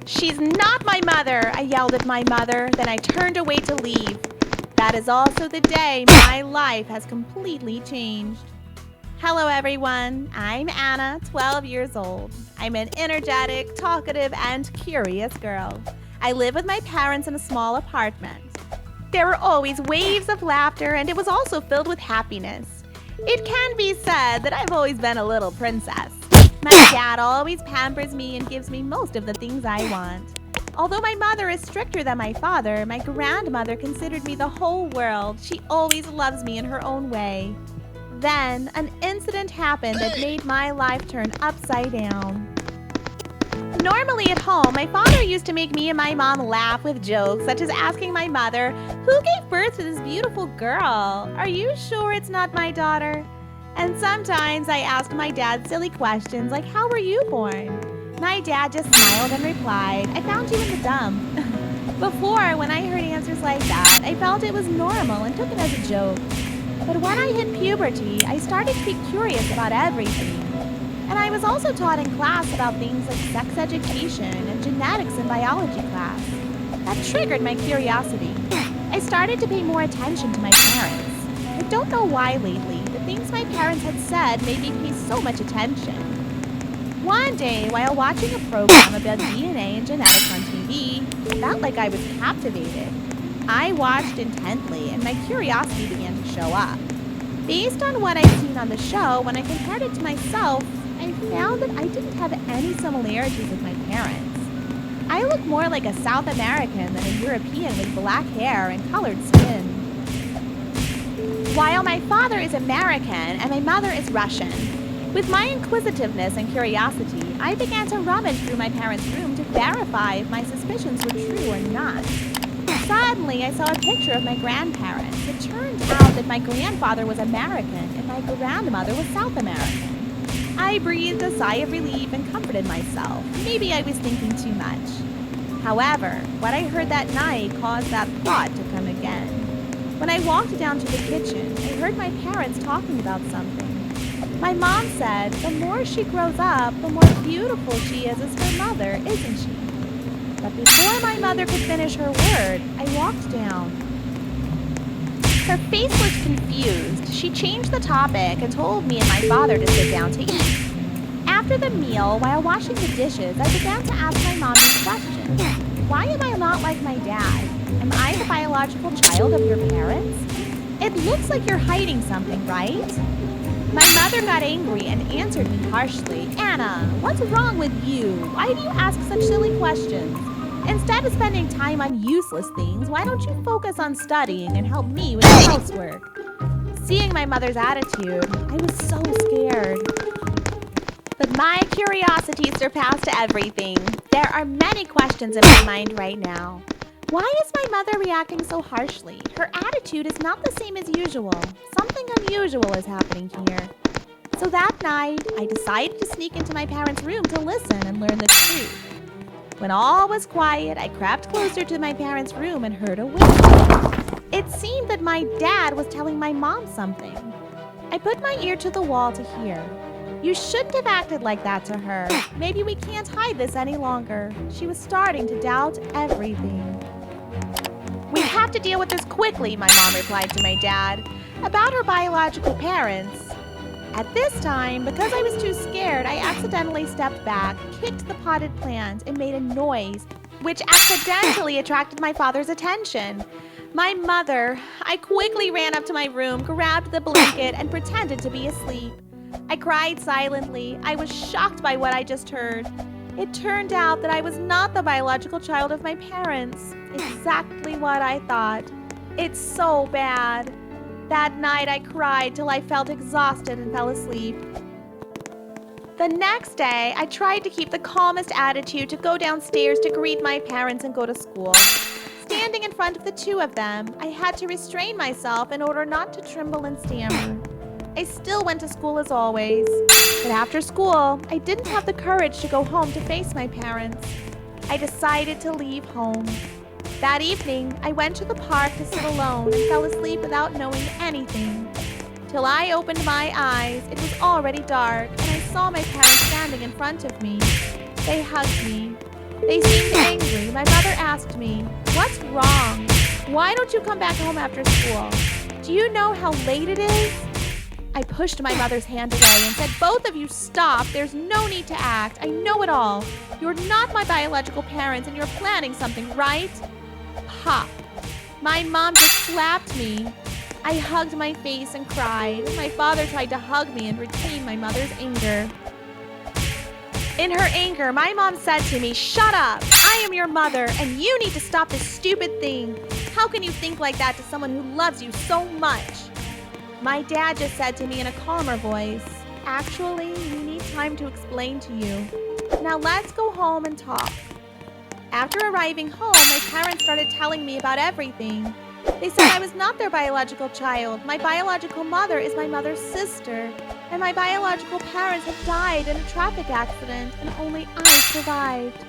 "She's not my mother!" I yelled at my mother. Then I turned away to leave. That is also the day my life has completely changed. Hello, everyone. I'm Anna, 12 years old. I'm an energetic, talkative, and curious girl. I live with my parents in a small apartment. There were always waves of laughter, and it was also filled with happiness. It can be said that I've always been a little princess. My dad always pampers me and gives me most of the things I want. Although my mother is stricter than my father, my grandmother considered me the whole world. She always loves me in her own way. Then, an incident happened that made my life turn upside down. Normally at home, my father used to make me and my mom laugh with jokes, such as asking my mother, "Who gave birth to this beautiful girl? Are you sure it's not my daughter?" And sometimes I asked my dad silly questions like, "How were you born?" My dad just smiled and replied, "I found you in the dump." Before, when I heard answers like that, I felt it was normal and took it as a joke. But when I hit puberty, I started to be curious about everything. And I was also taught in class about things like sex education and genetics in biology class. That triggered my curiosity. I started to pay more attention to my parents. I don't know why lately. The things my parents had said made me pay so much attention. One day, while watching a program about DNA and genetics on TV, I felt like I was captivated. I watched intently, and my curiosity began to show up. Based on what I'd seen on the show, when I compared it to myself, I found that I didn't have any similarities with my parents. I look more like a South American than a European with black hair and colored skin. While my father is American and my mother is Russian, with my inquisitiveness and curiosity, I began to rummage through my parents' room to verify if my suspicions were true or not. Suddenly, I saw a picture of my grandparents. It turned out that my grandfather was American and my grandmother was South American. I breathed a sigh of relief and comforted myself. Maybe I was thinking too much. However, what I heard that night caused that thought to come again. When I walked down to the kitchen, I heard my parents talking about something. My mom said, "The more she grows up, the more beautiful she is as her mother, isn't she?" But before my mother could finish her word, I walked down. Her face was confused. She changed the topic and told me and my father to sit down to eat. After the meal, while washing the dishes, I began to ask my mom these questions. Why am I not like my dad? Am I the biological child of your parents? It looks like you're hiding something, right? My mother got angry and answered me harshly. "Anna, what's wrong with you? Why do you ask such silly questions? Instead of spending time on useless things, why don't you focus on studying and help me with the housework?" Seeing my mother's attitude, I was so scared. But my curiosity surpassed everything. There are many questions in my mind right now. Why is my mother reacting so harshly? Her attitude is not the same as usual. Something unusual is happening here. So that night, I decided to sneak into my parents' room to listen and learn the truth. When all was quiet, I crept closer to my parents' room and heard a whisper. It seemed that my dad was telling my mom something. I put my ear to the wall to hear. "You shouldn't have acted like that to her. Maybe we can't hide this any longer." She was starting to doubt everything. "We have to deal with this quickly," my mom replied to my dad. About her biological parents. At this time, because I was too scared, I accidentally stepped back, kicked the potted plant, and made a noise, which accidentally attracted my father's attention. My mother. I quickly ran up to my room, grabbed the blanket, and pretended to be asleep. I cried silently. I was shocked by what I just heard. It turned out that I was not the biological child of my parents. Exactly what I thought. It's so bad. That night I cried till I felt exhausted and fell asleep. The next day, I tried to keep the calmest attitude to go downstairs to greet my parents and go to school. Standing in front of the two of them, I had to restrain myself in order not to tremble and stammer. I still went to school as always, but after school, I didn't have the courage to go home to face my parents. I decided to leave home. That evening, I went to the park to sit alone and fell asleep without knowing anything. Till I opened my eyes, it was already dark, and I saw my parents standing in front of me. They hugged me. They seemed angry. My mother asked me, "What's wrong? Why don't you come back home after school? Do you know how late it is?" I pushed my mother's hand away and said, "Both of you stop. There's no need to act. I know it all. You're not my biological parents and you're planning something, right?" Pop. My mom just slapped me. I hugged my face and cried. My father tried to hug me and retain my mother's anger. In her anger, my mom said to me, "Shut up! I am your mother, and you need to stop this stupid thing. How can you think like that to someone who loves you so much?" My dad just said to me in a calmer voice, "Actually, we need time to explain to you. Now let's go home and talk." After arriving home, my parents started telling me about everything. They said I was not their biological child. My biological mother is my mother's sister, and my biological parents had died in a traffic accident, and only I survived.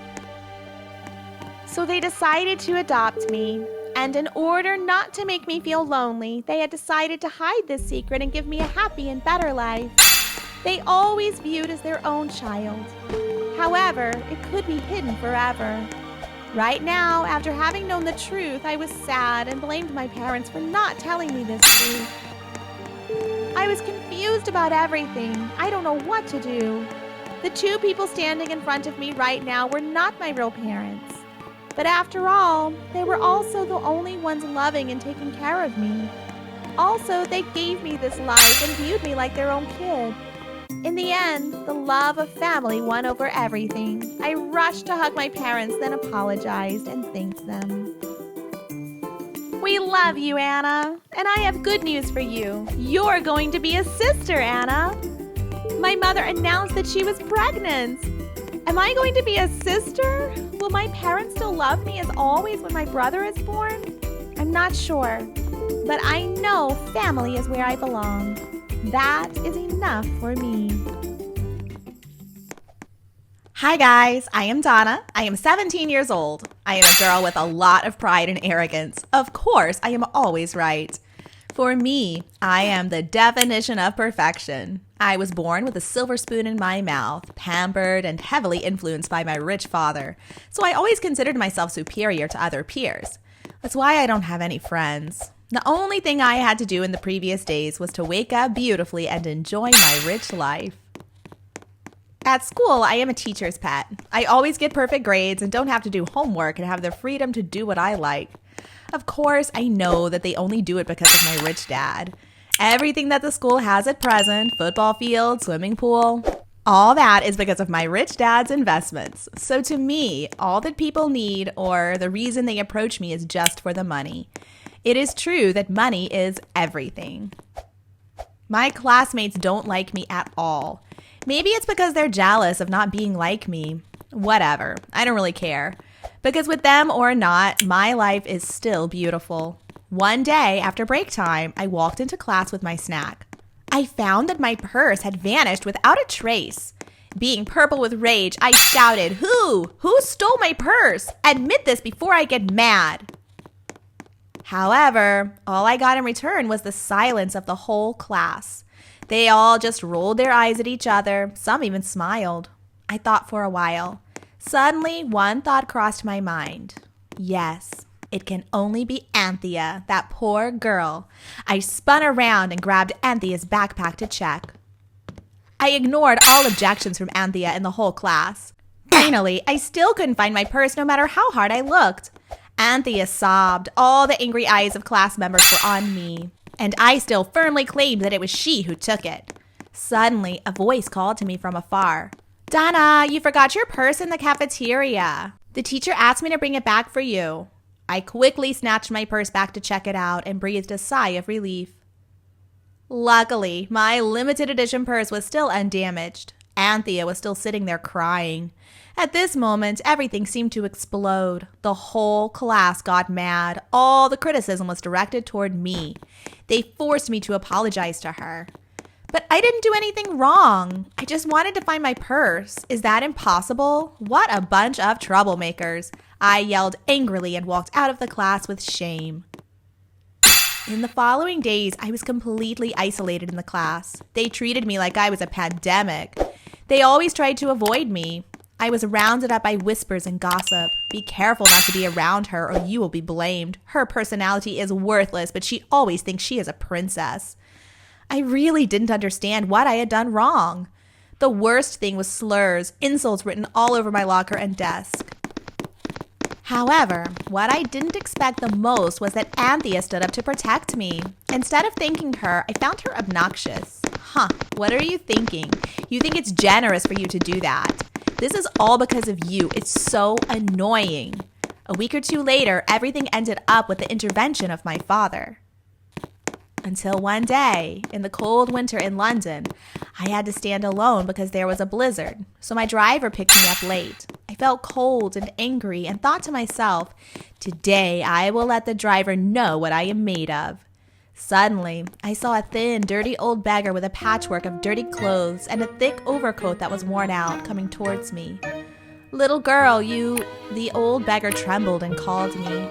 So they decided to adopt me, and in order not to make me feel lonely, they had decided to hide this secret and give me a happy and better life. They always viewed as their own child. However, it could be hidden forever. Right now, after having known the truth, I was sad and blamed my parents for not telling me this truth. I was confused about everything. I don't know what to do. The two people standing in front of me right now were not my real parents. But after all, they were also the only ones loving and taking care of me. Also, they gave me this life and viewed me like their own kid. In the end, the love of family won over everything. I rushed to hug my parents, then apologized and thanked them. "We love you, Anna. And I have good news for you. You're going to be a sister, Anna." My mother announced that she was pregnant. Am I going to be a sister? Will my parents still love me as always when my brother is born? I'm not sure. But I know family is where I belong. That is enough for me. Hi guys, I am Donna. I am 17 years old. I am a girl with a lot of pride and arrogance. Of course, I am always right. For me, I am the definition of perfection. I was born with a silver spoon in my mouth, pampered and heavily influenced by my rich father, so I always considered myself superior to other peers. That's why I don't have any friends. The only thing I had to do in the previous days was to wake up beautifully and enjoy my rich life. At school, I am a teacher's pet. I always get perfect grades and don't have to do homework and have the freedom to do what I like. Of course, I know that they only do it because of my rich dad. Everything that the school has at present, football field, swimming pool, all that is because of my rich dad's investments. So to me, all that people need or the reason they approach me is just for the money. It is true that money is everything. My classmates don't like me at all. Maybe it's because they're jealous of not being like me. Whatever, I don't really care. Because with them or not, my life is still beautiful. One day after break time, I walked into class with my snack. I found that my purse had vanished without a trace. Being purple with rage, I shouted, Who stole my purse? Admit this before I get mad." However, all I got in return was the silence of the whole class. They all just rolled their eyes at each other. Some even smiled. I thought for a while. Suddenly, one thought crossed my mind. Yes, it can only be Anthea, that poor girl. I spun around and grabbed Anthea's backpack to check. I ignored all objections from Anthea and the whole class. Finally, I still couldn't find my purse no matter how hard I looked. Anthea sobbed. All the angry eyes of class members were on me, and I still firmly claimed that it was she who took it. Suddenly, a voice called to me from afar. "Donna, you forgot your purse in the cafeteria. The teacher asked me to bring it back for you." I quickly snatched my purse back to check it out and breathed a sigh of relief. Luckily, my limited edition purse was still undamaged. Anthea was still sitting there crying. At this moment, everything seemed to explode. The whole class got mad. All the criticism was directed toward me. They forced me to apologize to her. But I didn't do anything wrong. I just wanted to find my purse. Is that impossible? What a bunch of troublemakers. I yelled angrily and walked out of the class with shame. In the following days, I was completely isolated in the class. They treated me like I was a pandemic. They always tried to avoid me. I was rounded up by whispers and gossip. Be careful not to be around her or you will be blamed. Her personality is worthless, but she always thinks she is a princess. I really didn't understand what I had done wrong. The worst thing was slurs, insults written all over my locker and desk. However, what I didn't expect the most was that Anthea stood up to protect me. Instead of thanking her, I found her obnoxious. What are you thinking? You think it's generous for you to do that. This is all because of you. It's so annoying. A week or two later, everything ended up with the intervention of my father. Until one day, in the cold winter in London, I had to stand alone because there was a blizzard, so my driver picked me up late. I felt cold and angry and thought to myself, today I will let the driver know what I am made of. Suddenly, I saw a thin, dirty old beggar with a patchwork of dirty clothes and a thick overcoat that was worn out coming towards me. "Little girl, the old beggar trembled and called me.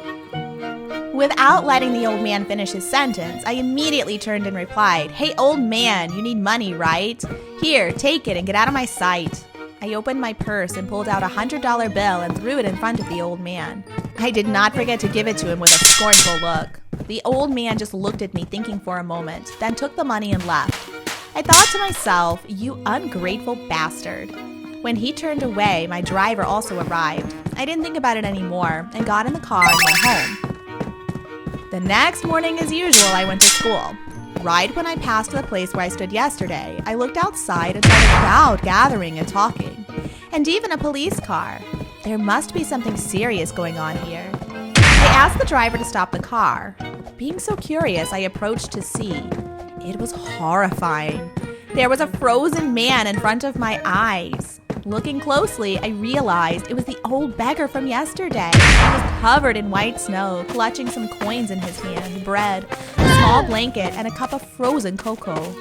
Without letting the old man finish his sentence, I immediately turned and replied, "Hey, old man, you need money, right? Here, take it and get out of my sight." I opened my purse and pulled out a $100 bill and threw it in front of the old man. I did not forget to give it to him with a scornful look. The old man just looked at me thinking for a moment, then took the money and left. I thought to myself, you ungrateful bastard. When he turned away, my driver also arrived. I didn't think about it anymore and got in the car and went home. The next morning, as usual, I went to school. Right when I passed the place where I stood yesterday, I looked outside and saw a crowd gathering and talking, and even a police car. There must be something serious going on here. I asked the driver to stop the car. Being so curious, I approached to see. It was horrifying. There was a frozen man in front of my eyes. Looking closely, I realized it was the old beggar from yesterday. He was covered in white snow, clutching some coins in his hand, bread, a small blanket, and a cup of frozen cocoa.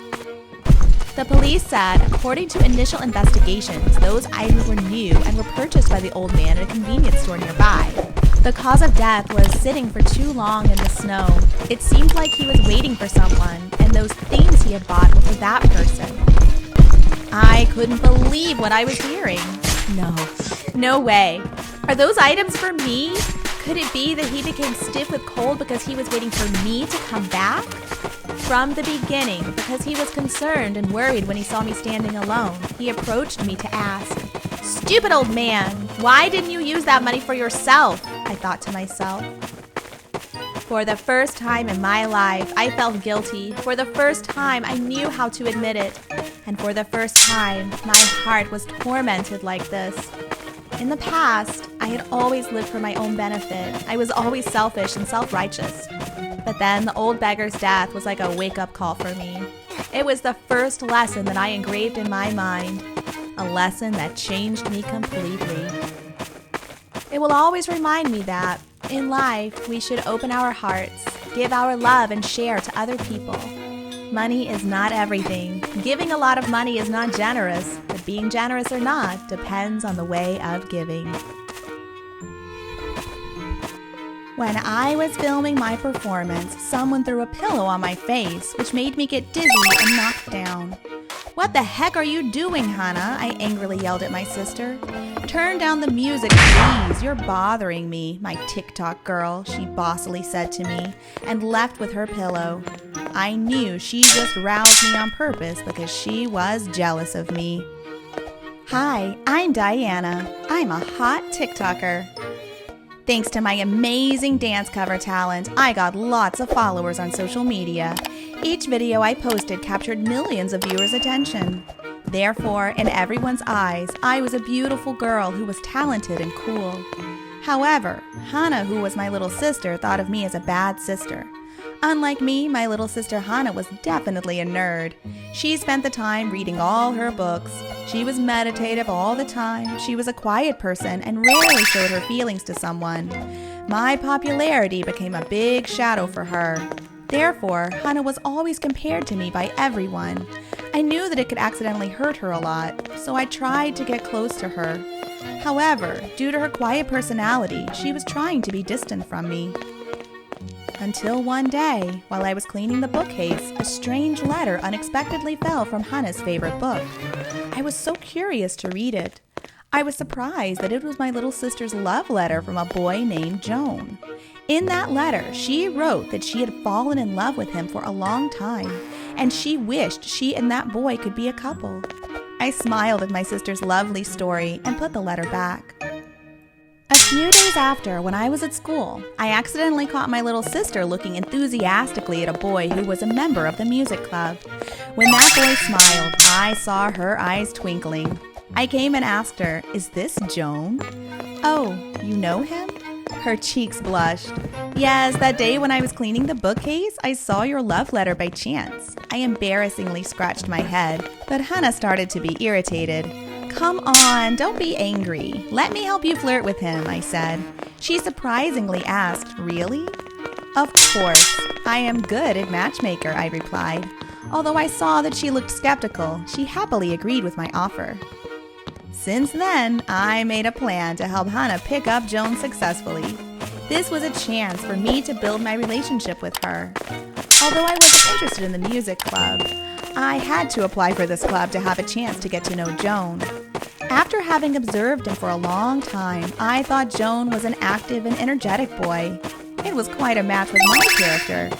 The police said, according to initial investigations, those items were new and were purchased by the old man at a convenience store nearby. The cause of death was sitting for too long in the snow. It seemed like he was waiting for someone, and those things he had bought were for that person. I couldn't believe what I was hearing. No way. Are those items for me? Could it be that he became stiff with cold because he was waiting for me to come back? From the beginning, because he was concerned and worried when he saw me standing alone, he approached me to ask, "Stupid old man, why didn't you use that money for yourself?" I thought to myself. For the first time in my life, I felt guilty. For the first time, I knew how to admit it. And for the first time, my heart was tormented like this. In the past, I had always lived for my own benefit. I was always selfish and self-righteous. But then the old beggar's death was like a wake-up call for me. It was the first lesson that I engraved in my mind, a lesson that changed me completely. It will always remind me that, in life, we should open our hearts, give our love and share to other people. Money is not everything. Giving a lot of money is not generous, but being generous or not depends on the way of giving. When I was filming my performance, someone threw a pillow on my face, which made me get dizzy and knocked down. "What the heck are you doing, Hannah?" I angrily yelled at my sister. "Turn down the music, please. You're bothering me, my TikTok girl," she bossily said to me, and left with her pillow. I knew she just roused me on purpose because she was jealous of me. Hi, I'm Diana. I'm a hot TikToker. Thanks to my amazing dance cover talent, I got lots of followers on social media. Each video I posted captured millions of viewers' attention. Therefore, in everyone's eyes, I was a beautiful girl who was talented and cool. However, Hannah, who was my little sister, thought of me as a bad sister. Unlike me, my little sister Hannah was definitely a nerd. She spent the time reading all her books. She was meditative all the time. She was a quiet person and rarely showed her feelings to someone. My popularity became a big shadow for her. Therefore, Hannah was always compared to me by everyone. I knew that it could accidentally hurt her a lot, so I tried to get close to her. However, due to her quiet personality, she was trying to be distant from me. Until one day, while I was cleaning the bookcase, a strange letter unexpectedly fell from Hannah's favorite book. I was so curious to read it. I was surprised that it was my little sister's love letter from a boy named Joan. In that letter, she wrote that she had fallen in love with him for a long time, and she wished she and that boy could be a couple. I smiled at my sister's lovely story and put the letter back. A few days after, when I was at school, I accidentally caught my little sister looking enthusiastically at a boy who was a member of the music club. When that boy smiled, I saw her eyes twinkling. I came and asked her, "Is this Joan?" "Oh, you know him?" Her cheeks blushed. "Yes, that day when I was cleaning the bookcase, I saw your love letter by chance." I embarrassingly scratched my head, but Hannah started to be irritated. "Come on, don't be angry. Let me help you flirt with him," I said. She surprisingly asked, "Really?" "Of course. I am good at matchmaker," I replied. Although I saw that she looked skeptical, she happily agreed with my offer. Since then, I made a plan to help Hannah pick up Joan successfully. This was a chance for me to build my relationship with her. Although I wasn't interested in the music club, I had to apply for this club to have a chance to get to know Joan. After having observed him for a long time, I thought Joan was an active and energetic boy. It was quite a match with my character.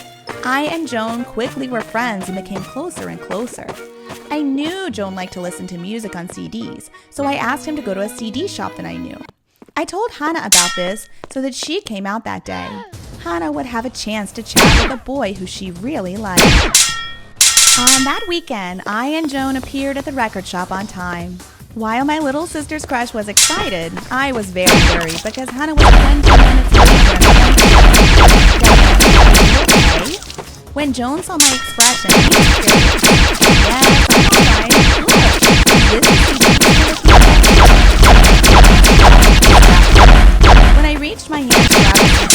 I and Joan quickly were friends and became closer and closer. I knew Joan liked to listen to music on CDs, so I asked him to go to a CD shop that I knew. I told Hannah about this so that she came out that day. Hannah would have a chance to chat with a boy who she really liked. On that weekend, I and Joan appeared at the record shop on time. While my little sister's crush was excited, I was very worried because Hannah was 20 minutes late. When Joan saw my expression, she was curious. "Yes, I'm all right. Look, this is When I reached my hand to grab the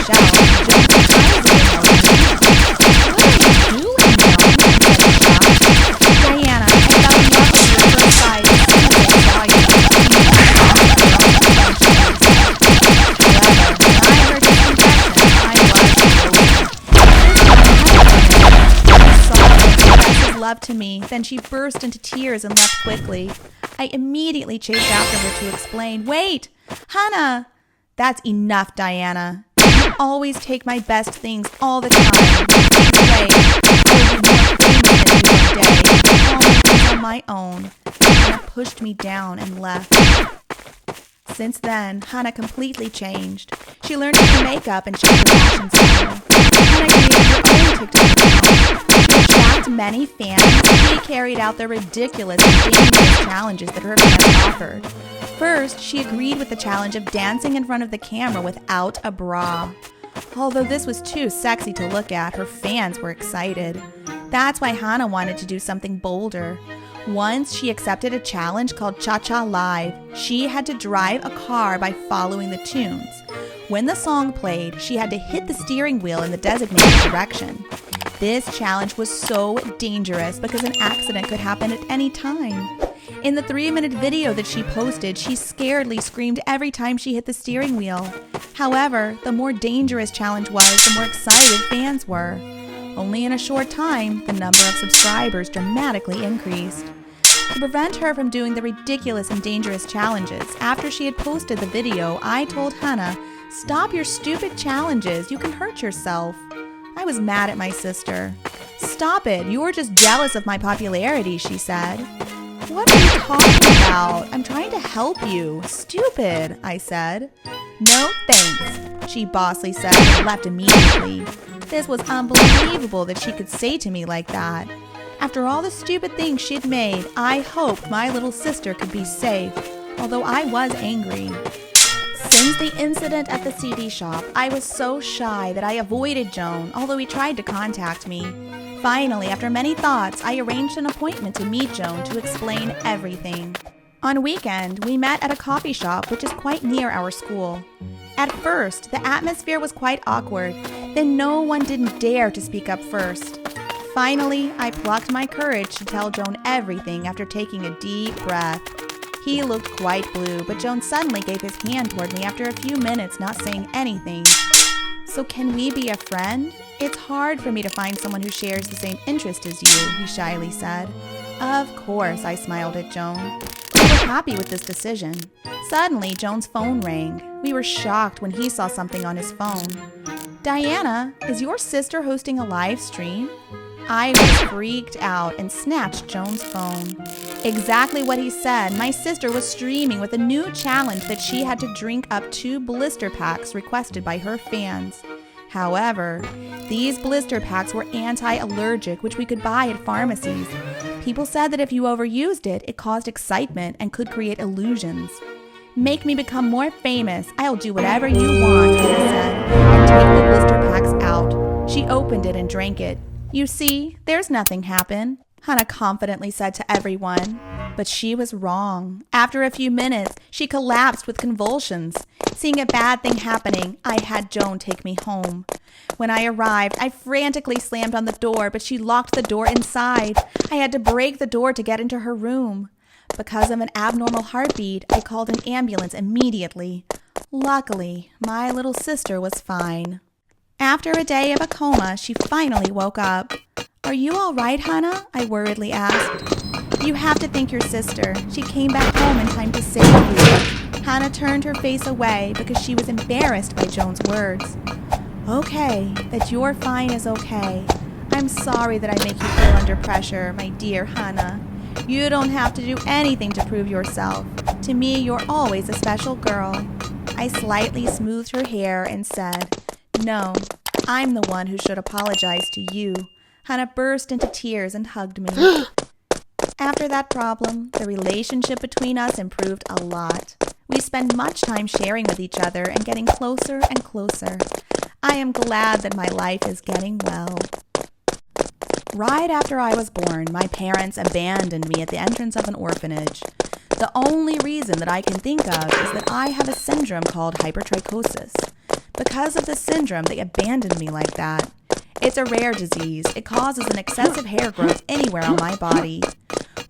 shelf, Joan surprisingly held my hand. "What are you doing, Joan?" "Diana, I fell in love with you at first sight as soon as I saw you." However, when I heard his confession, I was love to me. Then she burst into tears and left quickly. I immediately chased after her to explain. "Wait, Hannah!" "That's enough, Diana. You always take my best things all the time. Wait, I will be more famous than you one day. All my things on my own." Hannah pushed me down and left. Since then, Hannah completely changed. She learned to do makeup and change her fashion style. Hannah created her own TikTok account. To attract many fans, she carried out the ridiculous and dangerous challenges that her fans offered. First, she agreed with the challenge of dancing in front of the camera without a bra. Although this was too sexy to look at, her fans were excited. That's why Hannah wanted to do something bolder. Once she accepted a challenge called Cha-Cha Live. She had to drive a car by following the tunes. When the song played, she had to hit the steering wheel in the designated direction. This challenge was so dangerous because an accident could happen at any time. In the 3-minute video that she posted, she scaredly screamed every time she hit the steering wheel. However, the more dangerous challenge was, the more excited fans were. Only in a short time, the number of subscribers dramatically increased. To prevent her from doing the ridiculous and dangerous challenges, after she had posted the video, I told Hannah, "Stop your stupid challenges, you can hurt yourself." I was mad at my sister. "Stop it, you are just jealous of my popularity," she said. "What are you talking about? I'm trying to help you." "Stupid," I said. "No thanks," she bossly said and left immediately. This was unbelievable that she could say to me like that. After all the stupid things she'd made, I hoped my little sister could be safe, although I was angry. Since the incident at the CD shop, I was so shy that I avoided Joan, although he tried to contact me. Finally, after many thoughts, I arranged an appointment to meet Joan to explain everything. On weekend, we met at a coffee shop which is quite near our school. At first, the atmosphere was quite awkward, then no one didn't dare to speak up first. Finally, I plucked my courage to tell Joan everything after taking a deep breath. He looked quite blue, but Joan suddenly gave his hand toward me after a few minutes not saying anything. "So can we be a friend? It's hard for me to find someone who shares the same interest as you," he shyly said. "Of course," I smiled at Joan. We were happy with this decision. Suddenly, Joan's phone rang. We were shocked when he saw something on his phone. "Diana, is your sister hosting a live stream?" I was freaked out and snatched Joan's phone. Exactly what he said. My sister was streaming with a new challenge that she had to drink up 2 blister packs requested by her fans. However, these blister packs were anti-allergic, which we could buy at pharmacies. People said that if you overused it, it caused excitement and could create illusions. "Make me become more famous. I'll do whatever you want," he said, "and take the blister packs out." She opened it and drank it. "You see, there's nothing happened," Hannah confidently said to everyone. But she was wrong. After a few minutes, she collapsed with convulsions. Seeing a bad thing happening, I had Joan take me home. When I arrived, I frantically slammed on the door, but she locked the door inside. I had to break the door to get into her room. Because of an abnormal heartbeat, I called an ambulance immediately. Luckily, my little sister was fine. After a day of a coma, she finally woke up. "Are you all right, Hannah?" I worriedly asked. "You have to thank your sister. She came back home in time to save you." Hannah turned her face away because she was embarrassed by Joan's words. "Okay, that you're fine is okay. I'm sorry that I make you feel under pressure, my dear Hannah. You don't have to do anything to prove yourself. To me, you're always a special girl." I slightly smoothed her hair and said, "No, I'm the one who should apologize to you." Hannah burst into tears and hugged me. After that problem, the relationship between us improved a lot. We spend much time sharing with each other and getting closer and closer. I am glad that my life is getting well. Right after I was born, my parents abandoned me at the entrance of an orphanage. The only reason that I can think of is that I have a syndrome called hypertrichosis. Because of this syndrome, they abandoned me like that. It's a rare disease. It causes an excessive hair growth anywhere on my body.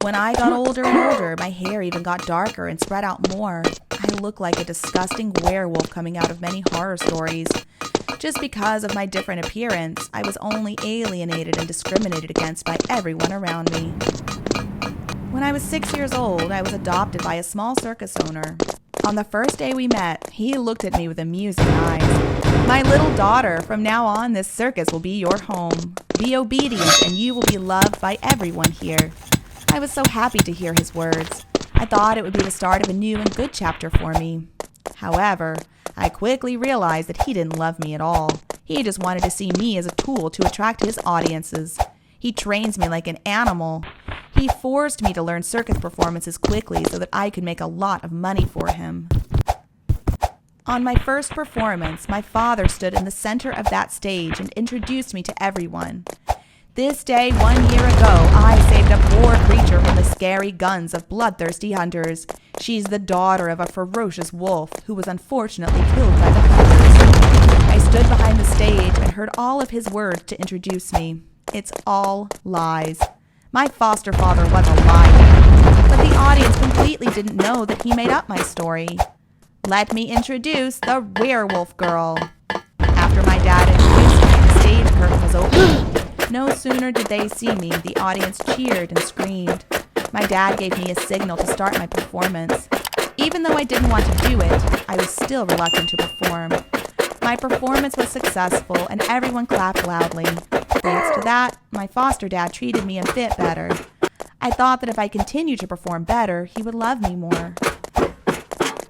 When I got older and older, my hair even got darker and spread out more. I look like a disgusting werewolf coming out of many horror stories. Just because of my different appearance, I was only alienated and discriminated against by everyone around me. When I was 6 years old, I was adopted by a small circus owner. On the first day we met, he looked at me with amusing eyes. "My little daughter, from now on, this circus will be your home. Be obedient and you will be loved by everyone here." I was so happy to hear his words. I thought it would be the start of a new and good chapter for me. However, I quickly realized that he didn't love me at all. He just wanted to see me as a tool to attract his audiences. He trains me like an animal. He forced me to learn circus performances quickly so that I could make a lot of money for him. On my first performance, my father stood in the center of that stage and introduced me to everyone. This day 1 year ago, I saved a poor creature from the scary guns of bloodthirsty hunters. She's the daughter of a ferocious wolf who was unfortunately killed by the hunters. I stood behind the stage and heard all of his words to introduce me. It's all lies. My foster father was a liar, but the audience completely didn't know that he made up my story. Let me introduce the werewolf girl. After my dad introduced me, the stage curtain was open. No sooner did they see me, the audience cheered and screamed. My dad gave me a signal to start my performance. Even though I didn't want to do it, I was still reluctant to perform. My performance was successful and everyone clapped loudly. Thanks to that, my foster dad treated me a bit better. I thought that if I continued to perform better, he would love me more.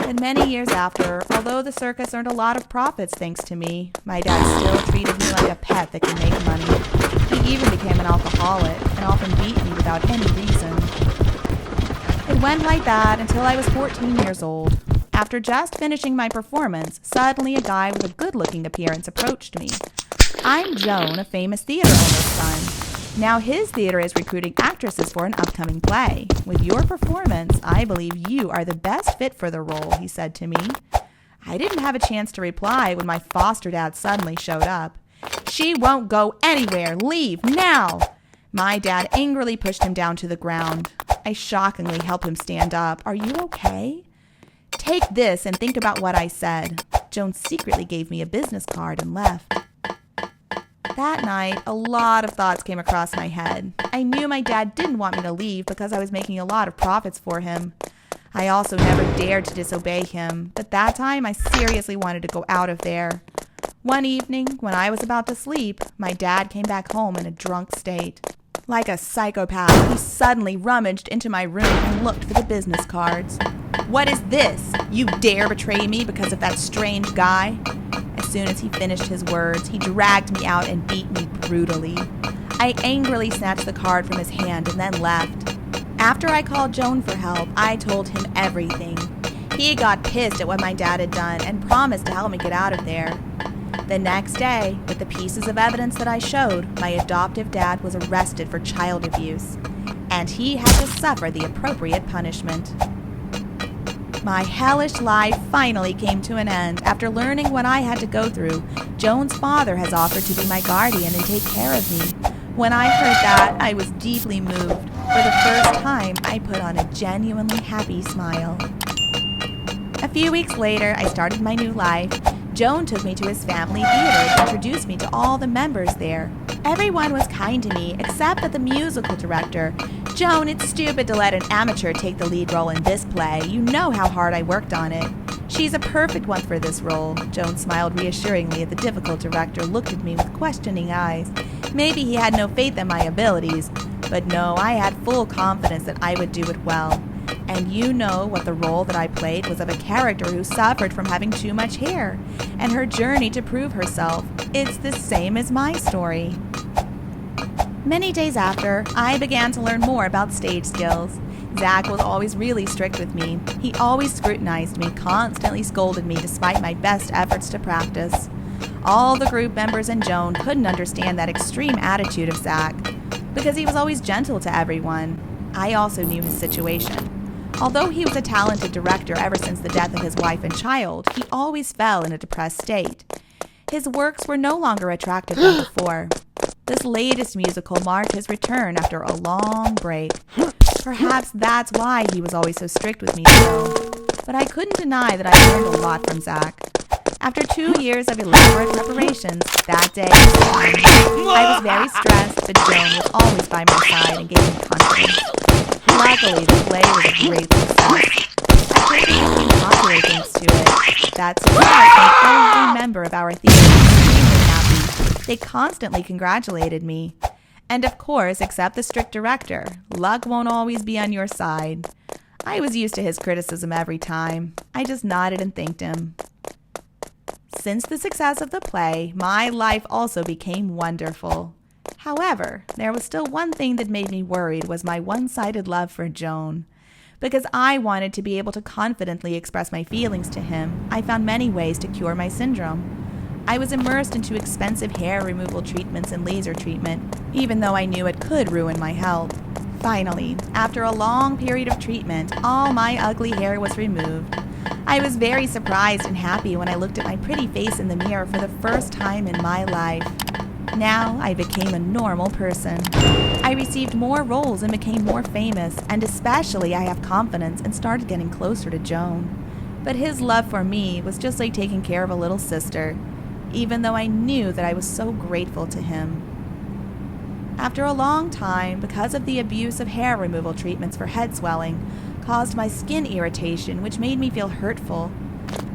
And many years after, although the circus earned a lot of profits thanks to me, my dad still treated me like a pet that can make money. He even became an alcoholic and often beat me without any reason. It went like that until I was 14 years old. After just finishing my performance, suddenly a guy with a good-looking appearance approached me. "I'm Joan, a famous theater owner's son. Now his theater is recruiting actresses for an upcoming play. With your performance, I believe you are the best fit for the role," he said to me. I didn't have a chance to reply when my foster dad suddenly showed up. "She won't go anywhere. Leave now." My dad angrily pushed him down to the ground. I shockingly helped him stand up. "Are you okay?" "Take this and think about what I said." Joan secretly gave me a business card and left. That night, a lot of thoughts came across my head. I knew my dad didn't want me to leave because I was making a lot of profits for him. I also never dared to disobey him, but that time I seriously wanted to go out of there. One evening, when I was about to sleep, my dad came back home in a drunk state. Like a psychopath, he suddenly rummaged into my room and looked for the business cards. "What is this? You dare betray me because of that strange guy?" As soon as he finished his words, he dragged me out and beat me brutally. I angrily snatched the card from his hand and then left. After I called Joan for help, I told him everything. He got pissed at what my dad had done and promised to help me get out of there. The next day, with the pieces of evidence that I showed, my adoptive dad was arrested for child abuse, and he had to suffer the appropriate punishment. My hellish life finally came to an end. After learning what I had to go through, Joan's father has offered to be my guardian and take care of me. When I heard that, I was deeply moved. For the first time, I put on a genuinely happy smile. A few weeks later, I started my new life. Joan took me to his family theater and introduced me to all the members there. Everyone was kind to me, except that the musical director. "Joan, it's stupid to let an amateur take the lead role in this play. You know how hard I worked on it." "She's a perfect one for this role." Joan smiled reassuringly as the difficult director looked at me with questioning eyes. Maybe he had no faith in my abilities, but no, I had full confidence that I would do it well. And you know what the role that I played was of a character who suffered from having too much hair, and her journey to prove herself. It's the same as my story. Many days after, I began to learn more about stage skills. Zach was always really strict with me. He always scrutinized me, constantly scolded me despite my best efforts to practice. All the group members and Joan couldn't understand that extreme attitude of Zach, because he was always gentle to everyone. I also knew his situation. Although he was a talented director ever since the death of his wife and child, he always fell in a depressed state. His works were no longer attractive than before. This latest musical marked his return after a long break. Perhaps that's why he was always so strict with me still. But I couldn't deny that I learned a lot from Zach. After 2 years of elaborate preparations, that day I was very stressed, but Joan was always by my side and gave me confidence. Luckily, the play was a great success. I quickly became popular thanks to it. That success made every member of our theater extremely happy. They constantly congratulated me. And of course, except the strict director, luck won't always be on your side. I was used to his criticism every time. I just nodded and thanked him. Since the success of the play, my life also became wonderful. However, there was still one thing that made me worried was my one-sided love for Joan. Because I wanted to be able to confidently express my feelings to him, I found many ways to cure my syndrome. I was immersed into expensive hair removal treatments and laser treatment, even though I knew it could ruin my health. Finally, after a long period of treatment, all my ugly hair was removed. I was very surprised and happy when I looked at my pretty face in the mirror for the first time in my life. Now I became a normal person. I received more roles and became more famous, and especially I have confidence and started getting closer to Joan. But his love for me was just like taking care of a little sister, even though I knew that I was so grateful to him. After a long time, because of the abuse of hair removal treatments for head swelling, caused my skin irritation, which made me feel hurtful.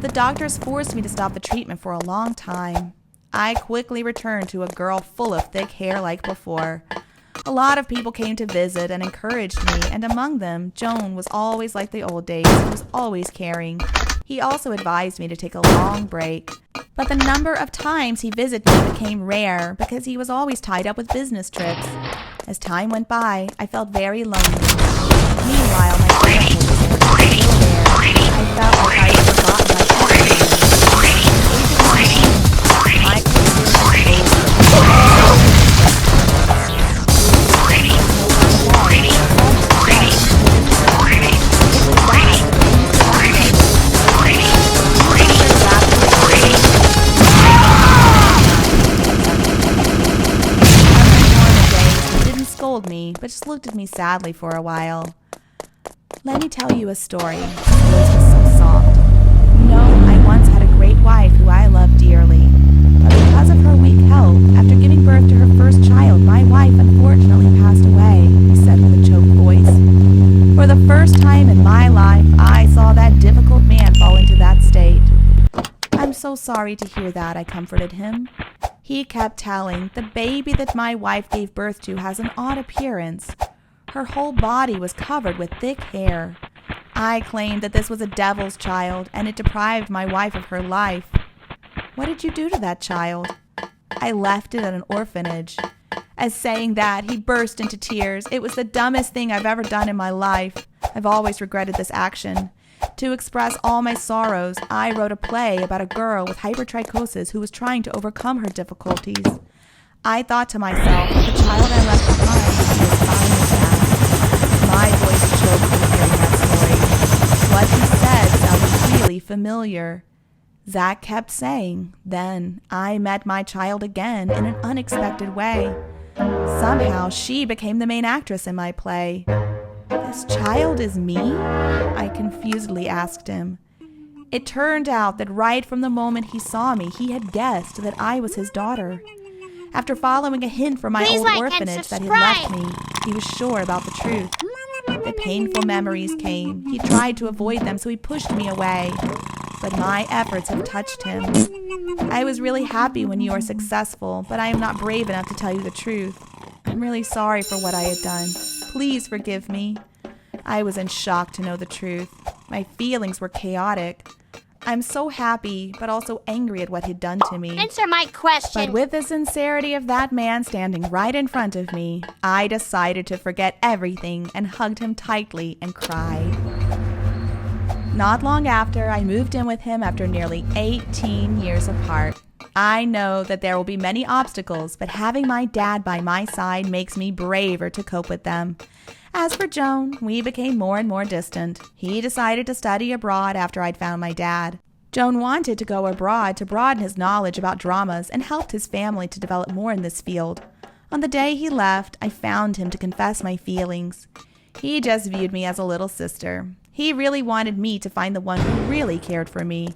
The doctors forced me to stop the treatment for a long time. I quickly returned to a girl full of thick hair like before. A lot of people came to visit and encouraged me, and among them, Joan was always like the old days. He was always caring. He also advised me to take a long break. But the number of times he visited me became rare because he was always tied up with business trips. As time went by, I felt very lonely. Meanwhile, my therapist was still there. I felt like I had forgotten my everything. My career was over. Me, but just looked at me sadly for a while. Let me tell you a story. His voice was so soft. You know, I once had a great wife who I loved dearly. But because of her weak health, after giving birth to her first child, my wife unfortunately passed away, he said with a choked voice. For the first time in my life, I so sorry to hear that," I comforted him. He kept telling, "The baby that my wife gave birth to has an odd appearance. Her whole body was covered with thick hair." I claimed that this was a devil's child and it deprived my wife of her life. "What did you do to that child?" "I left it at an orphanage." As saying that, he burst into tears. "It was the dumbest thing I've ever done in my life. I've always regretted this action. To express all my sorrows, I wrote a play about a girl with hypertrichosis who was trying to overcome her difficulties. I thought to myself that the child I left behind would be as fine as that." My voice choked when hearing that story. What he said sounded really familiar. Zach kept saying, "Then I met my child again in an unexpected way. Somehow she became the main actress in my play." "This child is me?" I confusedly asked him. It turned out that right from the moment he saw me, he had guessed that I was his daughter. After following a hint from my old orphanage that had left me, he was sure about the truth. The painful memories came. He tried to avoid them, so he pushed me away. But my efforts have touched him. "I was really happy when you were successful, but I am not brave enough to tell you the truth. I'm really sorry for what I had done. Please forgive me." I was in shock to know the truth. My feelings were chaotic. I'm so happy, but also angry at what he'd done to me. Answer my question. But with the sincerity of that man standing right in front of me, I decided to forget everything and hugged him tightly and cried. Not long after, I moved in with him after nearly 18 years apart. I know that there will be many obstacles, but having my dad by my side makes me braver to cope with them. As for Joan, we became more and more distant. He decided to study abroad after I'd found my dad. Joan wanted to go abroad to broaden his knowledge about dramas and helped his family to develop more in this field. On the day he left, I found him to confess my feelings. He just viewed me as a little sister. He really wanted me to find the one who really cared for me.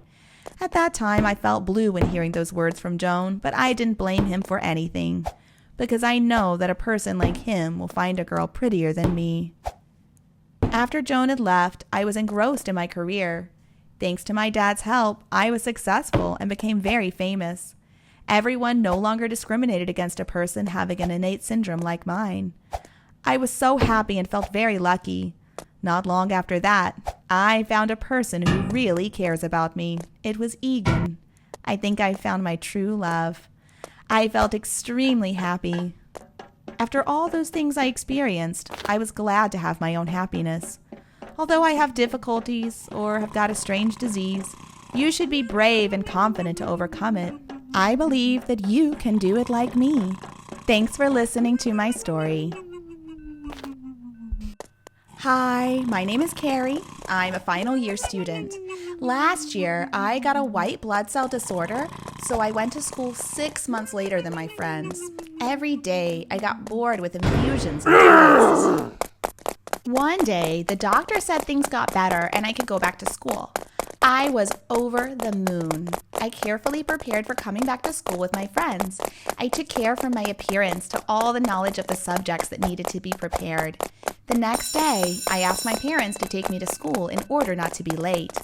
At that time, I felt blue when hearing those words from Joan, but I didn't blame him for anything, because I know that a person like him will find a girl prettier than me. After Joan had left, I was engrossed in my career. Thanks to my dad's help, I was successful and became very famous. Everyone no longer discriminated against a person having an innate syndrome like mine. I was so happy and felt very lucky. Not long after that, I found a person who really cares about me. It was Egan. I think I found my true love. I felt extremely happy. After all those things I experienced, I was glad to have my own happiness. Although I have difficulties or have got a strange disease, you should be brave and confident to overcome it. I believe that you can do it like me. Thanks for listening to my story. Hi, my name is Carrie. I'm a final year student. Last year, I got a white blood cell disorder, so I went to school 6 months later than my friends. Every day, I got bored with infusions and tests. One day, the doctor said things got better and I could go back to school. I was over the moon. I carefully prepared for coming back to school with my friends. I took care from my appearance to all the knowledge of the subjects that needed to be prepared. The next day, I asked my parents to take me to school in order not to be late.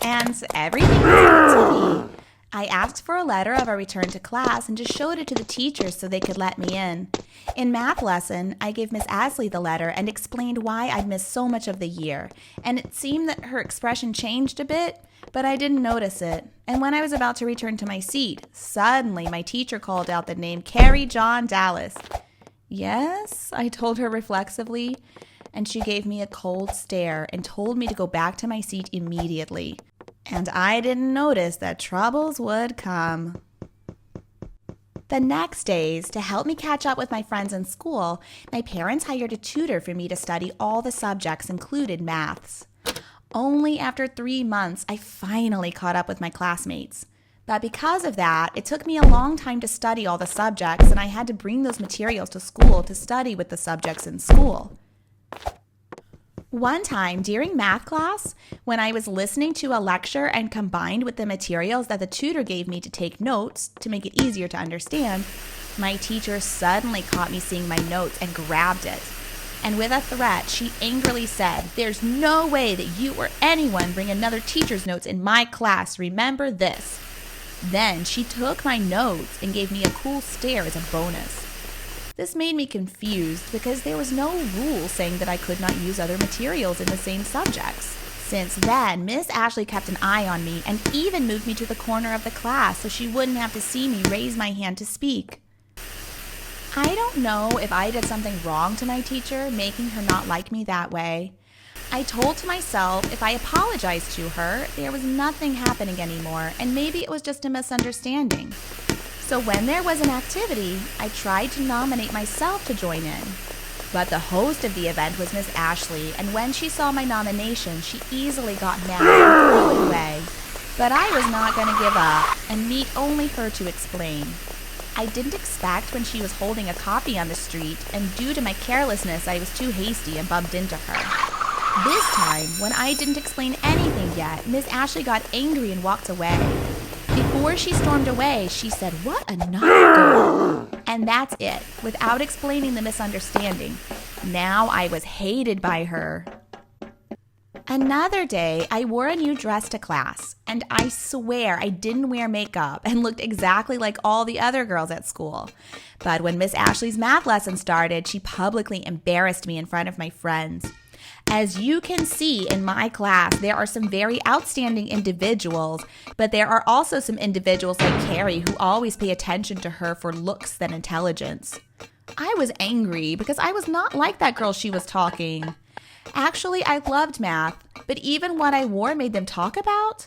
And everything was up to me. I asked for a letter of a return to class and just showed it to the teachers so they could let me in. In math lesson, I gave Miss Asley the letter and explained why I'd missed so much of the year. And it seemed that her expression changed a bit, but I didn't notice it. And when I was about to return to my seat, suddenly my teacher called out the name Carrie John Dallas. "Yes," I told her reflexively, and she gave me a cold stare and told me to go back to my seat immediately. And I didn't notice that troubles would come. The next days, to help me catch up with my friends in school, my parents hired a tutor for me to study all the subjects, included maths. Only after 3 months, I finally caught up with my classmates. But because of that, it took me a long time to study all the subjects, and I had to bring those materials to school to study with the subjects in school. One time during math class, when I was listening to a lecture and combined with the materials that the tutor gave me to take notes to make it easier to understand, my teacher suddenly caught me seeing my notes and grabbed it. And with a threat, she angrily said, "There's no way that you or anyone bring another teacher's notes in my class. Remember this." Then she took my notes and gave me a cool stare as a bonus. This made me confused because there was no rule saying that I could not use other materials in the same subjects. Since then, Miss Ashley kept an eye on me and even moved me to the corner of the class so she wouldn't have to see me raise my hand to speak. I don't know if I did something wrong to my teacher, making her not like me that way. I told to myself if I apologized to her, there was nothing happening anymore, and maybe it was just a misunderstanding. So when there was an activity, I tried to nominate myself to join in. But the host of the event was Miss Ashley, and when she saw my nomination, she easily got mad and threw it away. But I was not going to give up and need only her to explain. I didn't expect when she was holding a copy on the street, and due to my carelessness, I was too hasty and bumped into her. This time, when I didn't explain anything yet, Miss Ashley got angry and walked away. Before she stormed away, she said, "What a naughty girl." And that's it, without explaining the misunderstanding. Now I was hated by her. Another day, I wore a new dress to class, and I swear I didn't wear makeup and looked exactly like all the other girls at school. But when Miss Ashley's math lesson started, she publicly embarrassed me in front of my friends. As you can see in my class, there are some very outstanding individuals, but there are also some individuals like Carrie who always pay attention to her for looks than intelligence. I was angry because I was not like that girl she was talking. Actually, I loved math, but even what I wore made them talk about?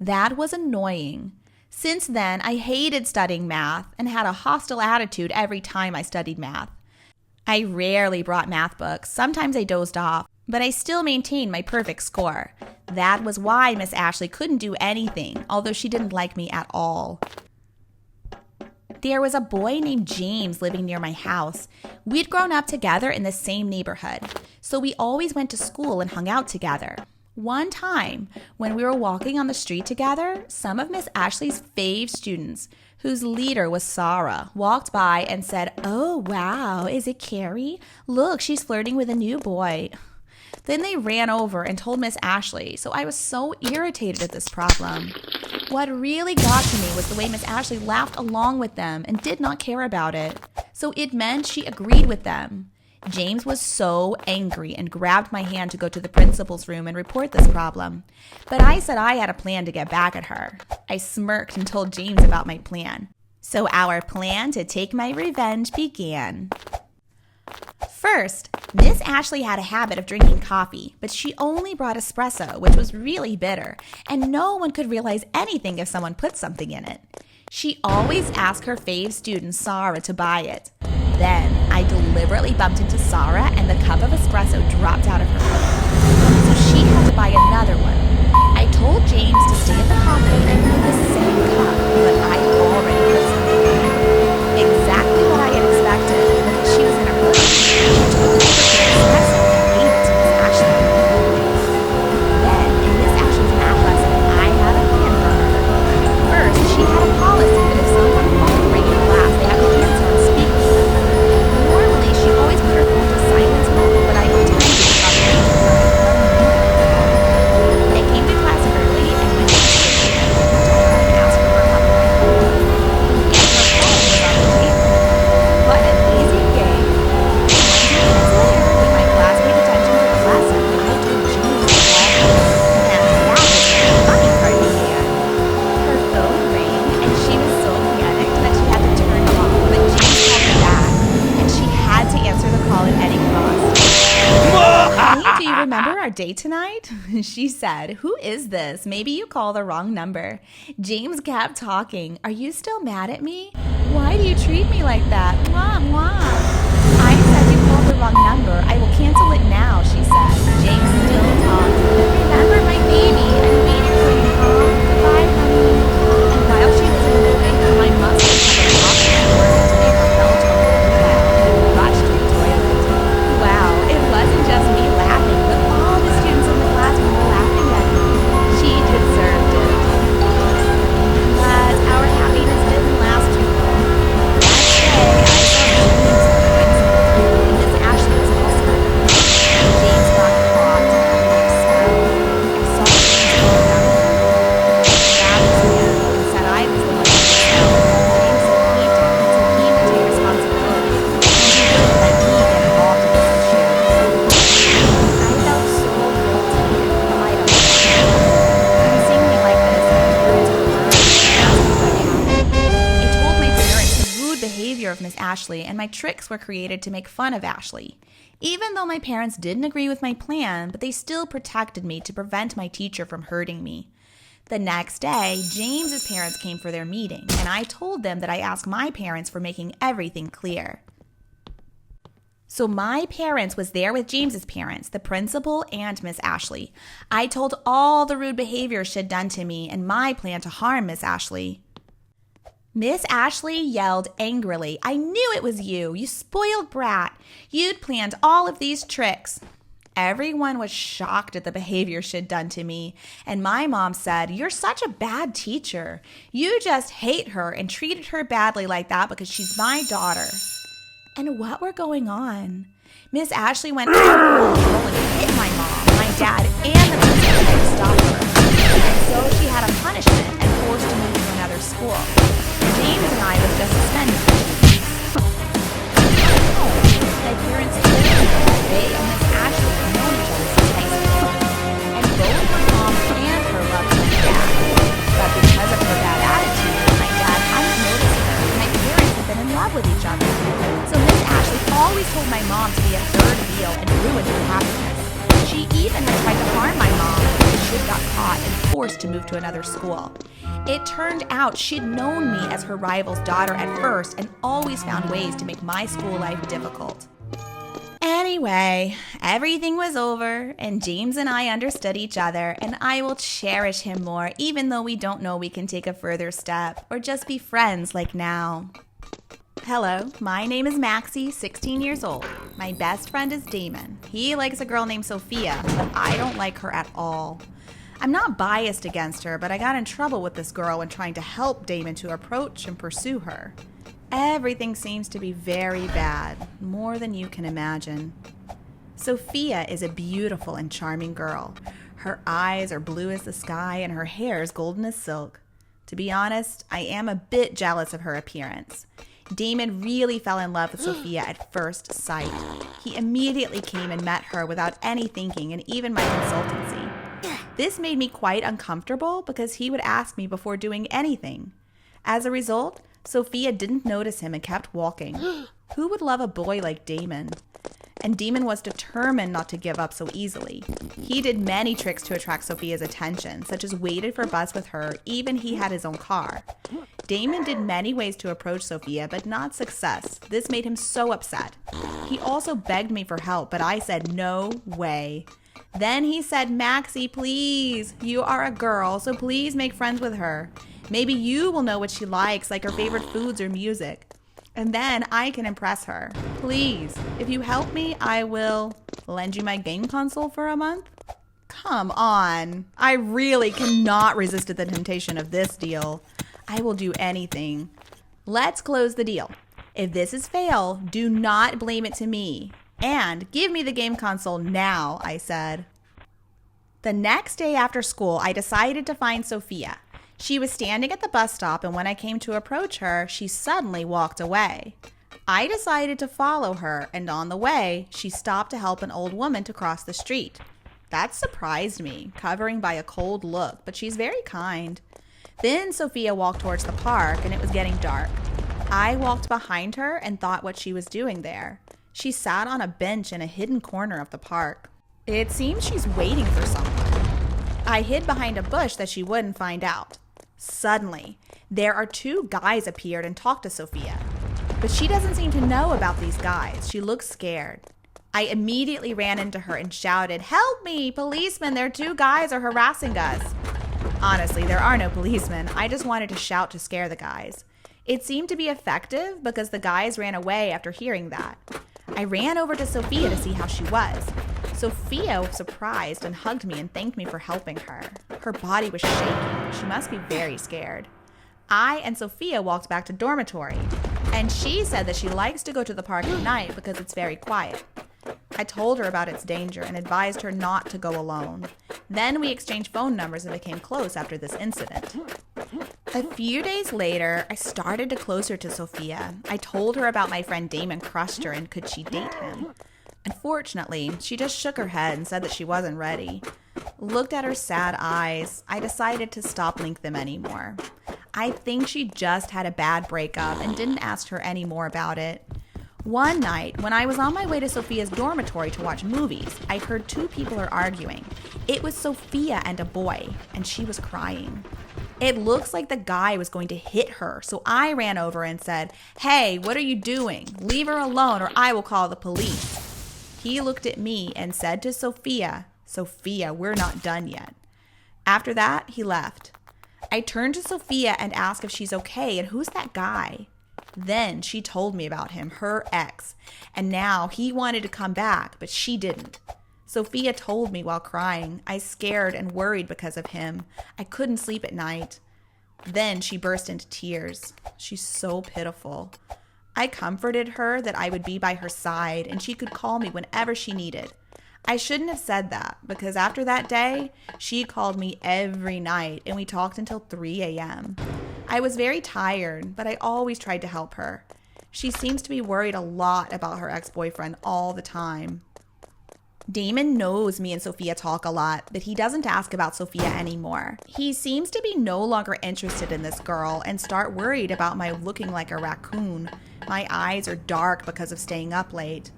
That was annoying. Since then, I hated studying math and had a hostile attitude every time I studied math. I rarely brought math books. Sometimes I dozed off, but I still maintained my perfect score. That was why Miss Ashley couldn't do anything, although she didn't like me at all. There was a boy named James living near my house. We'd grown up together in the same neighborhood, so we always went to school and hung out together. One time, when we were walking on the street together, some of Miss Ashley's fave students, whose leader was Sarah, walked by and said, "Oh, wow, is it Carrie? Look, she's flirting with a new boy." Then they ran over and told Miss Ashley, so I was so irritated at this problem. What really got to me was the way Miss Ashley laughed along with them and did not care about it. So it meant she agreed with them. James was so angry and grabbed my hand to go to the principal's room and report this problem. But I said I had a plan to get back at her. I smirked and told James about my plan. So our plan to take my revenge began. First, Miss Ashley had a habit of drinking coffee, but she only brought espresso, which was really bitter, and no one could realize anything if someone put something in it. She always asked her fave student, Sarah, to buy it. Then, I deliberately bumped into Sarah, and the cup of espresso dropped out of her hand. So she had to buy another one. I told James to stay at the coffee and put the same cup, but I already put something in it. Exactly what I had expected, because she was in a hurry. She told me to put the espresso and gave it to Miss Ashley. Then, in Miss Ashley's math lesson, I had a plan for her. First, she had a policy that if someone called her in class, they had to answer and speak with her. Normally, she always put her phone to silence mode, but I intended to stop talking to her. I came to class early and went to the kitchen and asked for her help. And her phone was on the table. What an easy game. 20 minutes later, when my class paid attention to the lesson, I told James to call her. And that was when the funny part began. Her phone rang, and she was so panicked that she had to turn it off, but James called her back, and she had to answer the call at any cost. "Honey, do you remember our date tonight?" She said. "Who is this? Maybe you called the wrong number." James kept talking. "Are you still mad at me? Why do you treat me like that? Mwah, mwah." "I said you called the wrong number. I will cancel it now," she said. James still talked. "Remember my baby? I'm waiting for you, huh? Goodbye, honey." And while she was annoyed, my muscles had a lock and worked to make her bell tone loud and rushed to the toilet. Wow, it wasn't just me laughing, but all the students in the classroom were laughing at me. She deserved it. But our happiness didn't last too long. That day, I saw James and Miss Ashley was also at the of Miss Ashley, and my tricks were created to make fun of Ashley. Even though my parents didn't agree with my plan, but they still protected me to prevent my teacher from hurting me. The next day, James's parents came for their meeting, and I told them that I asked my parents for making everything clear. So my parents was there with James's parents, the principal and Miss Ashley. I told all the rude behavior she'd done to me and my plan to harm Miss Ashley. Miss Ashley yelled angrily, "I knew it was you, you spoiled brat. You'd planned all of these tricks." Everyone was shocked at the behavior she'd done to me, and my mom said, "You're such a bad teacher. You just hate her and treated her badly like that because she's my daughter." And what were going on? Miss Ashley went out of control and hit my mom, my dad, and the principal tried to stop her. And so she had a punishment and forced to move to another school. James and I was just suspended for 2 weeks. My parents told me that they and Miss Ashley had known each other since high school. And both my mom and her loved my dad. But because of her bad attitude, my dad hadn't noticed her, and my parents had been in love with each other. So Miss Ashley always told my mom to be a third wheel and ruin her happiness. She even had tried to harm my mom, but she got caught and forced to move to another school. It turned out she'd known me as her rival's daughter at first and always found ways to make my school life difficult. Anyway, everything was over, and James and I understood each other, and I will cherish him more even though we don't know we can take a further step or just be friends like now. Hello, my name is Maxie, 16 years old. My best friend is Damon. He likes a girl named Sophia, but I don't like her at all. I'm not biased against her, but I got in trouble with this girl when trying to help Damon to approach and pursue her. Everything seems to be very bad, more than you can imagine. Sophia is a beautiful and charming girl. Her eyes are blue as the sky and her hair is golden as silk. To be honest, I am a bit jealous of her appearance. Damon really fell in love with Sophia at first sight. He immediately came and met her without any thinking and even my consultancy. This made me quite uncomfortable because he would ask me before doing anything. As a result, Sophia didn't notice him and kept walking. Who would love a boy like Damon? And Damon was determined not to give up so easily. He did many tricks to attract Sophia's attention, such as waited for a bus with her, even he had his own car. Damon did many ways to approach Sophia, but not success. This made him so upset. He also begged me for help, but I said no way. Then he said, "Maxie, please, you are a girl, so please make friends with her. Maybe you will know what she likes, like her favorite foods or music. And then I can impress her. Please, if you help me, I will lend you my game console for a month." Come on. I really cannot resist the temptation of this deal. I will do anything. Let's close the deal. If this is fail, do not blame it to me. And give me the game console now, I said. The next day after school, I decided to find Sophia. She was standing at the bus stop, and when I came to approach her, she suddenly walked away. I decided to follow her, and on the way, she stopped to help an old woman to cross the street. That surprised me, covering by a cold look, but she's very kind. Then Sophia walked towards the park, and it was getting dark. I walked behind her and thought what she was doing there. She sat on a bench in a hidden corner of the park. It seems she's waiting for someone. I hid behind a bush that she wouldn't find out. Suddenly, there are 2 guys appeared and talked to Sophia. But she doesn't seem to know about these guys. She looks scared. I immediately ran into her and shouted, "Help me, policemen, there are 2 guys are harassing us." Honestly, there are no policemen. I just wanted to shout to scare the guys. It seemed to be effective because the guys ran away after hearing that. I ran over to Sophia to see how she was. Sophia was surprised and hugged me and thanked me for helping her. Her body was shaking. She must be very scared. I and Sophia walked back to dormitory, and she said that she likes to go to the park at night because it's very quiet. I told her about its danger and advised her not to go alone. Then we exchanged phone numbers and became close after this incident. A few days later, I started to closer to Sophia. I told her about my friend Damon crushed her and could she date him. Unfortunately, she just shook her head and said that she wasn't ready. Looked at her sad eyes. I decided to stop link them anymore. I think she just had a bad breakup and didn't ask her any more about it. One night, when I was on my way to Sophia's dormitory to watch movies, I heard two people are arguing. It was Sophia and a boy, and she was crying. It looks like the guy was going to hit her, so I ran over and said, "Hey, what are you doing? Leave her alone or I will call the police." He looked at me and said to Sophia, "Sophia, we're not done yet." After that, he left. I turned to Sophia and asked if she's okay and who's that guy. Then she told me about him, her ex, and now he wanted to come back, but she didn't. Sophia told me while crying. I scared and worried because of him. I couldn't sleep at night. Then she burst into tears. She's so pitiful. I comforted her that I would be by her side and she could call me whenever she needed. I shouldn't have said that because after that day, she called me every night and we talked until 3 a.m. I was very tired, but I always tried to help her. She seems to be worried a lot about her ex-boyfriend all the time. Damon knows me and Sophia talk a lot, but he doesn't ask about Sophia anymore. He seems to be no longer interested in this girl and start worried about my looking like a raccoon. My eyes are dark because of staying up late.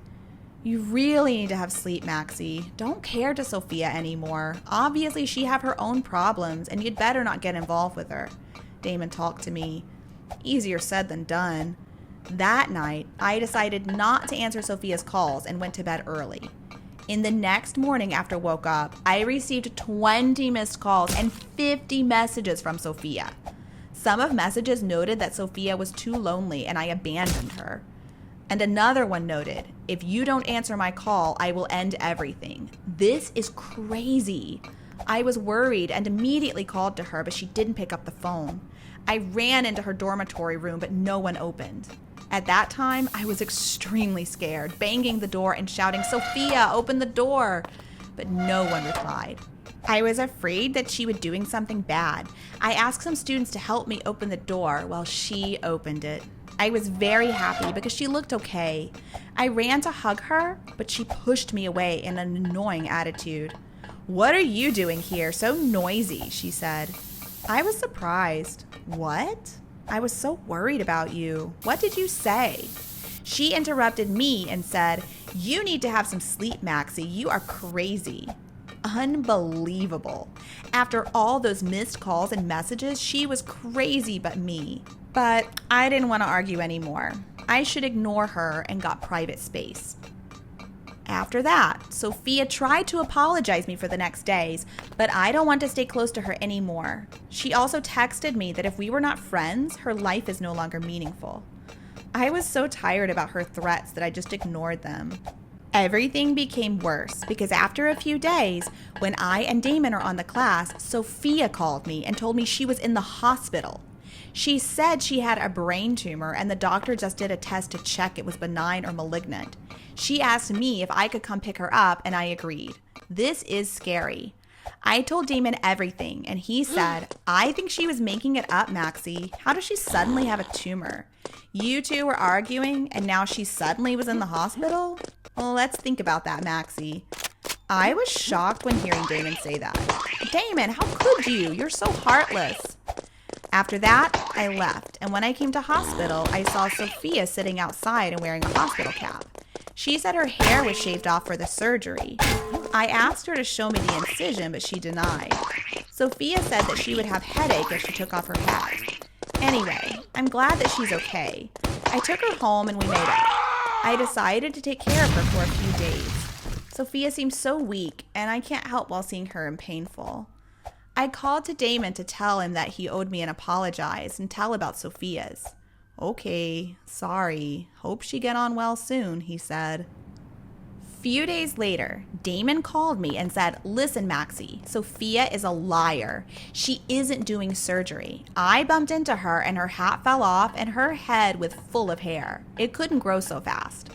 You really need to have sleep, Maxie. Don't care to Sophia anymore. Obviously, she have her own problems, and you'd better not get involved with her. Damon talked to me. Easier said than done. That night, I decided not to answer Sophia's calls and went to bed early. In the next morning after woke up, I received 20 missed calls and 50 messages from Sophia. Some of messages noted that Sophia was too lonely and I abandoned her. And another one noted, "If you don't answer my call, I will end everything." This is crazy. I was worried and immediately called to her, but she didn't pick up the phone. I ran into her dormitory room, but no one opened. At that time, I was extremely scared, banging the door and shouting, "Sophia, open the door!" But no one replied. I was afraid that she was doing something bad. I asked some students to help me open the door while she opened it. I was very happy because she looked okay. I ran to hug her, but she pushed me away in an annoying attitude. "What are you doing here? So noisy," she said. I was surprised. "What? I was so worried about you. What did you say?" She interrupted me and said, "You need to have some sleep, Maxie. You are crazy." Unbelievable. After all those missed calls and messages, she was crazy but me. But I didn't want to argue anymore. I should ignore her and got private space. After that, Sophia tried to apologize me for the next days, but I don't want to stay close to her anymore. She also texted me that if we were not friends, her life is no longer meaningful. I was so tired about her threats that I just ignored them. Everything became worse because after a few days, when I and Damon are on the class, Sophia called me and told me she was in the hospital. She said she had a brain tumor and the doctor just did a test to check it was benign or malignant. She asked me if I could come pick her up and I agreed. This is scary. I told Damon everything and he said, "I think she was making it up, Maxie. How does she suddenly have a tumor? You two were arguing and now she suddenly was in the hospital? Well, let's think about that, Maxie." I was shocked when hearing Damon say that. "Damon, how could you? You're so heartless." After that, I left, and when I came to hospital, I saw Sophia sitting outside and wearing a hospital cap. She said her hair was shaved off for the surgery. I asked her to show me the incision, but she denied. Sophia said that she would have headache if she took off her cap. Anyway, I'm glad that she's okay. I took her home and we made up. I decided to take care of her for a few days. Sophia seems so weak, and I can't help while seeing her and painful. I called to Damon to tell him that he owed me an apologize and tell about Sophia's. "Okay, sorry. Hope she get on well soon," he said. Few days later, Damon called me and said, "Listen, Maxie, Sophia is a liar. She isn't doing surgery. I bumped into her and her hat fell off and her head was full of hair. It couldn't grow so fast."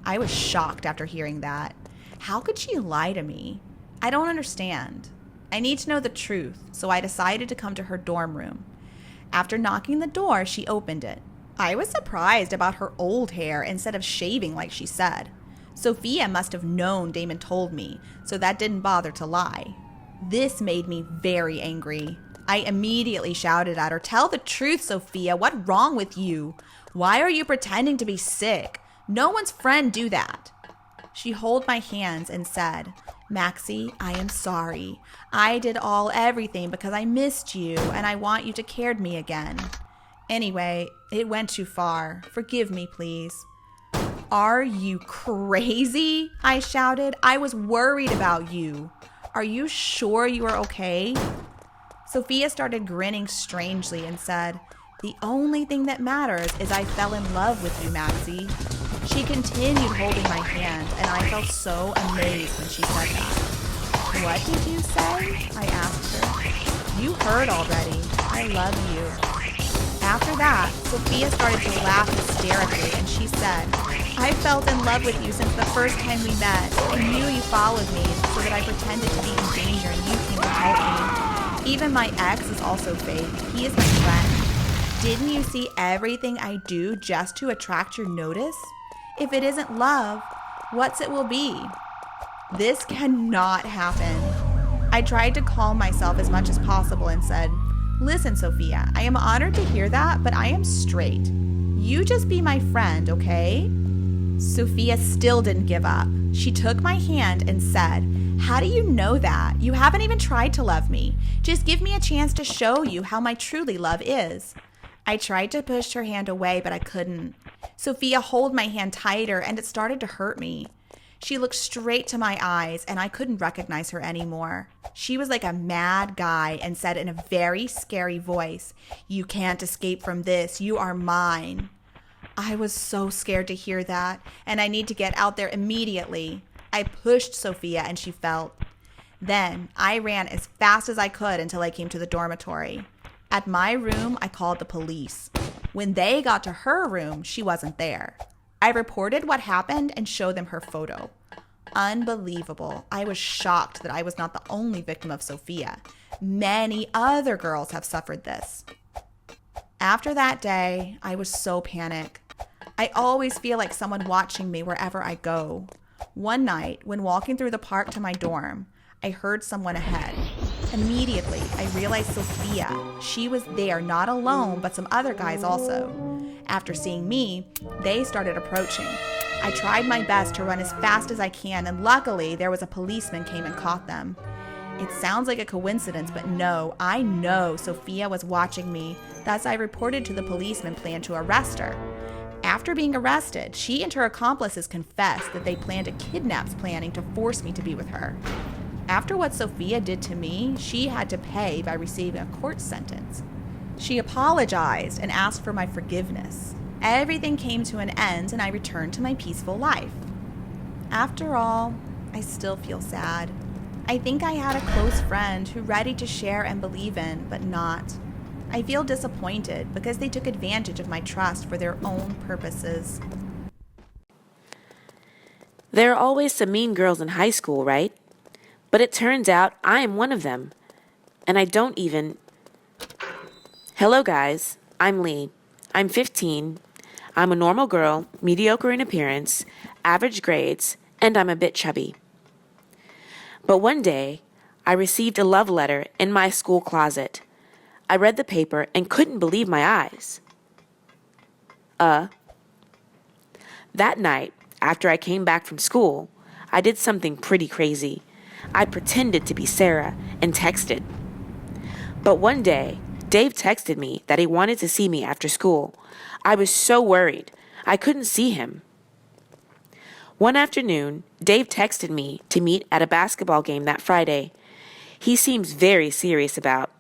I was shocked after hearing that. How could she lie to me? I don't understand. I need to know the truth, so I decided to come to her dorm room. After knocking the door, she opened it. I was surprised about her old hair instead of shaving like she said. Sophia must have known Damon told me, so that didn't bother to lie. This made me very angry. I immediately shouted at her, "Tell the truth, Sophia. What's wrong with you? Why are you pretending to be sick? No one's friend do that." She held my hands and said, "Maxie, I am sorry. I did everything because I missed you and I want you to care for me again. Anyway, it went too far. Forgive me, please." "Are you crazy?" I shouted. "I was worried about you. Are you sure you are okay?" Sophia started grinning strangely and said, "The only thing that matters is I fell in love with you, Maxie." She continued holding my hand, and I felt so amazed when she said that. "What did you say?" I asked her. "You heard already. I love you." After that, Sophia started to laugh hysterically, and she said, "I felt in love with you since the first time we met. I knew you followed me so that I pretended to be in danger and you came to help me. Even my ex is also fake. He is my friend. Didn't you see everything I do just to attract your notice? If it isn't love, what's it will be? This cannot happen." I tried to calm myself as much as possible and said, "Listen, Sophia, I am honored to hear that, but I am straight. You just be my friend, okay?" Sophia still didn't give up. She took my hand and said, "How do you know that? You haven't even tried to love me. Just give me a chance to show you how my truly love is." I tried to push her hand away, but I couldn't. Sophia held my hand tighter, and it started to hurt me. She looked straight to my eyes, and I couldn't recognize her anymore. She was like a mad guy and said in a very scary voice, "You can't escape from this. You are mine." I was so scared to hear that, and I need to get out there immediately. I pushed Sophia, and she fell. Then I ran as fast as I could until I came to the dormitory. At my room, I called the police. When they got to her room, she wasn't there. I reported what happened and showed them her photo. Unbelievable. I was shocked that I was not the only victim of Sophia. Many other girls have suffered this. After that day, I was so panicked. I always feel like someone watching me wherever I go. One night, when walking through the park to my dorm, I heard someone ahead. Immediately, I realized Sophia. She was there, not alone, but some other guys also. After seeing me, they started approaching. I tried my best to run as fast as I can, and luckily, there was a policeman came and caught them. It sounds like a coincidence, but no, I know Sophia was watching me. Thus, I reported to the policeman planned to arrest her. After being arrested, she and her accomplices confessed that they planned a kidnapping planning to force me to be with her. After what Sophia did to me, she had to pay by receiving a court sentence. She apologized and asked for my forgiveness. Everything came to an end and I returned to my peaceful life. After all, I still feel sad. I think I had a close friend who ready to share and believe in, but not. I feel disappointed because they took advantage of my trust for their own purposes. There are always some mean girls in high school, right? But it turns out I am one of them. And I don't even... Hello guys, I'm Lee. I'm 15. I'm a normal girl, mediocre in appearance, average grades, and I'm a bit chubby. But one day, I received a love letter in my school closet. I read the paper and couldn't believe my eyes. That night, after I came back from school, I did something pretty crazy. I pretended to be Sarah and texted. But one day, Dave texted me that he wanted to see me after school. I was so worried. I couldn't see him. One afternoon, Dave texted me to meet at a basketball game that Friday. He seems very serious about.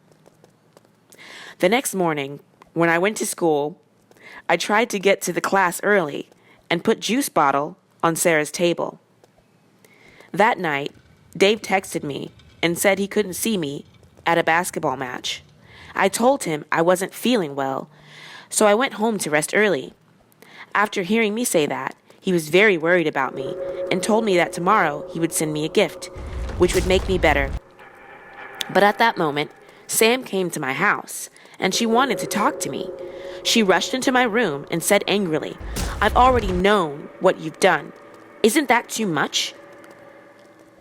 The next morning, when I went to school, I tried to get to the class early and put juice bottle on Sarah's table. That night, Dave texted me and said he couldn't see me at a basketball match. I told him I wasn't feeling well, so I went home to rest early. After hearing me say that, he was very worried about me and told me that tomorrow he would send me a gift, which would make me better. But at that moment, Sam came to my house, and she wanted to talk to me. She rushed into my room and said angrily, "I've already known what you've done. Isn't that too much?"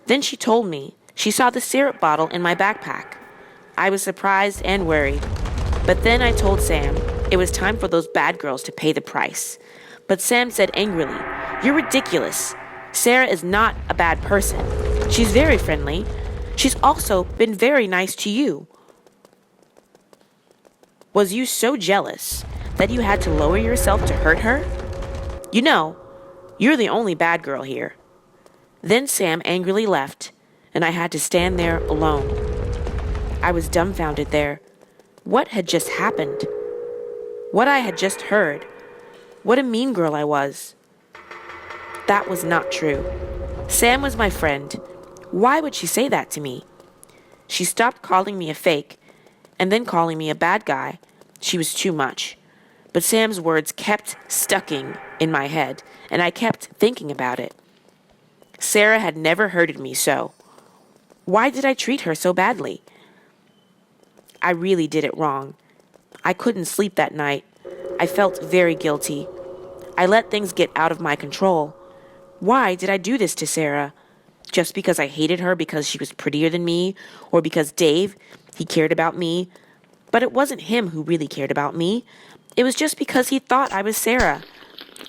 Then she told me she saw the syrup bottle in my backpack. I was surprised and worried. But then I told Sam it was time for those bad girls to pay the price. But Sam said angrily, "You're ridiculous. Sarah is not a bad person. She's very friendly. She's also been very nice to you. Was you so jealous that you had to lower yourself to hurt her? You know, you're the only bad girl here." Then Sam angrily left, and I had to stand there alone. I was dumbfounded there. What had just happened? What I had just heard? What a mean girl I was. That was not true. Sam was my friend. Why would she say that to me? She stopped calling me a fake, and then calling me a bad guy. She was too much. But Sam's words kept stucking in my head, and I kept thinking about it. Sarah had never hurted me so. Why did I treat her so badly? I really did it wrong. I couldn't sleep that night. I felt very guilty. I let things get out of my control. Why did I do this to Sarah? Just because I hated her because she was prettier than me, or because Dave, he cared about me? But it wasn't him who really cared about me. It was just because he thought I was Sarah.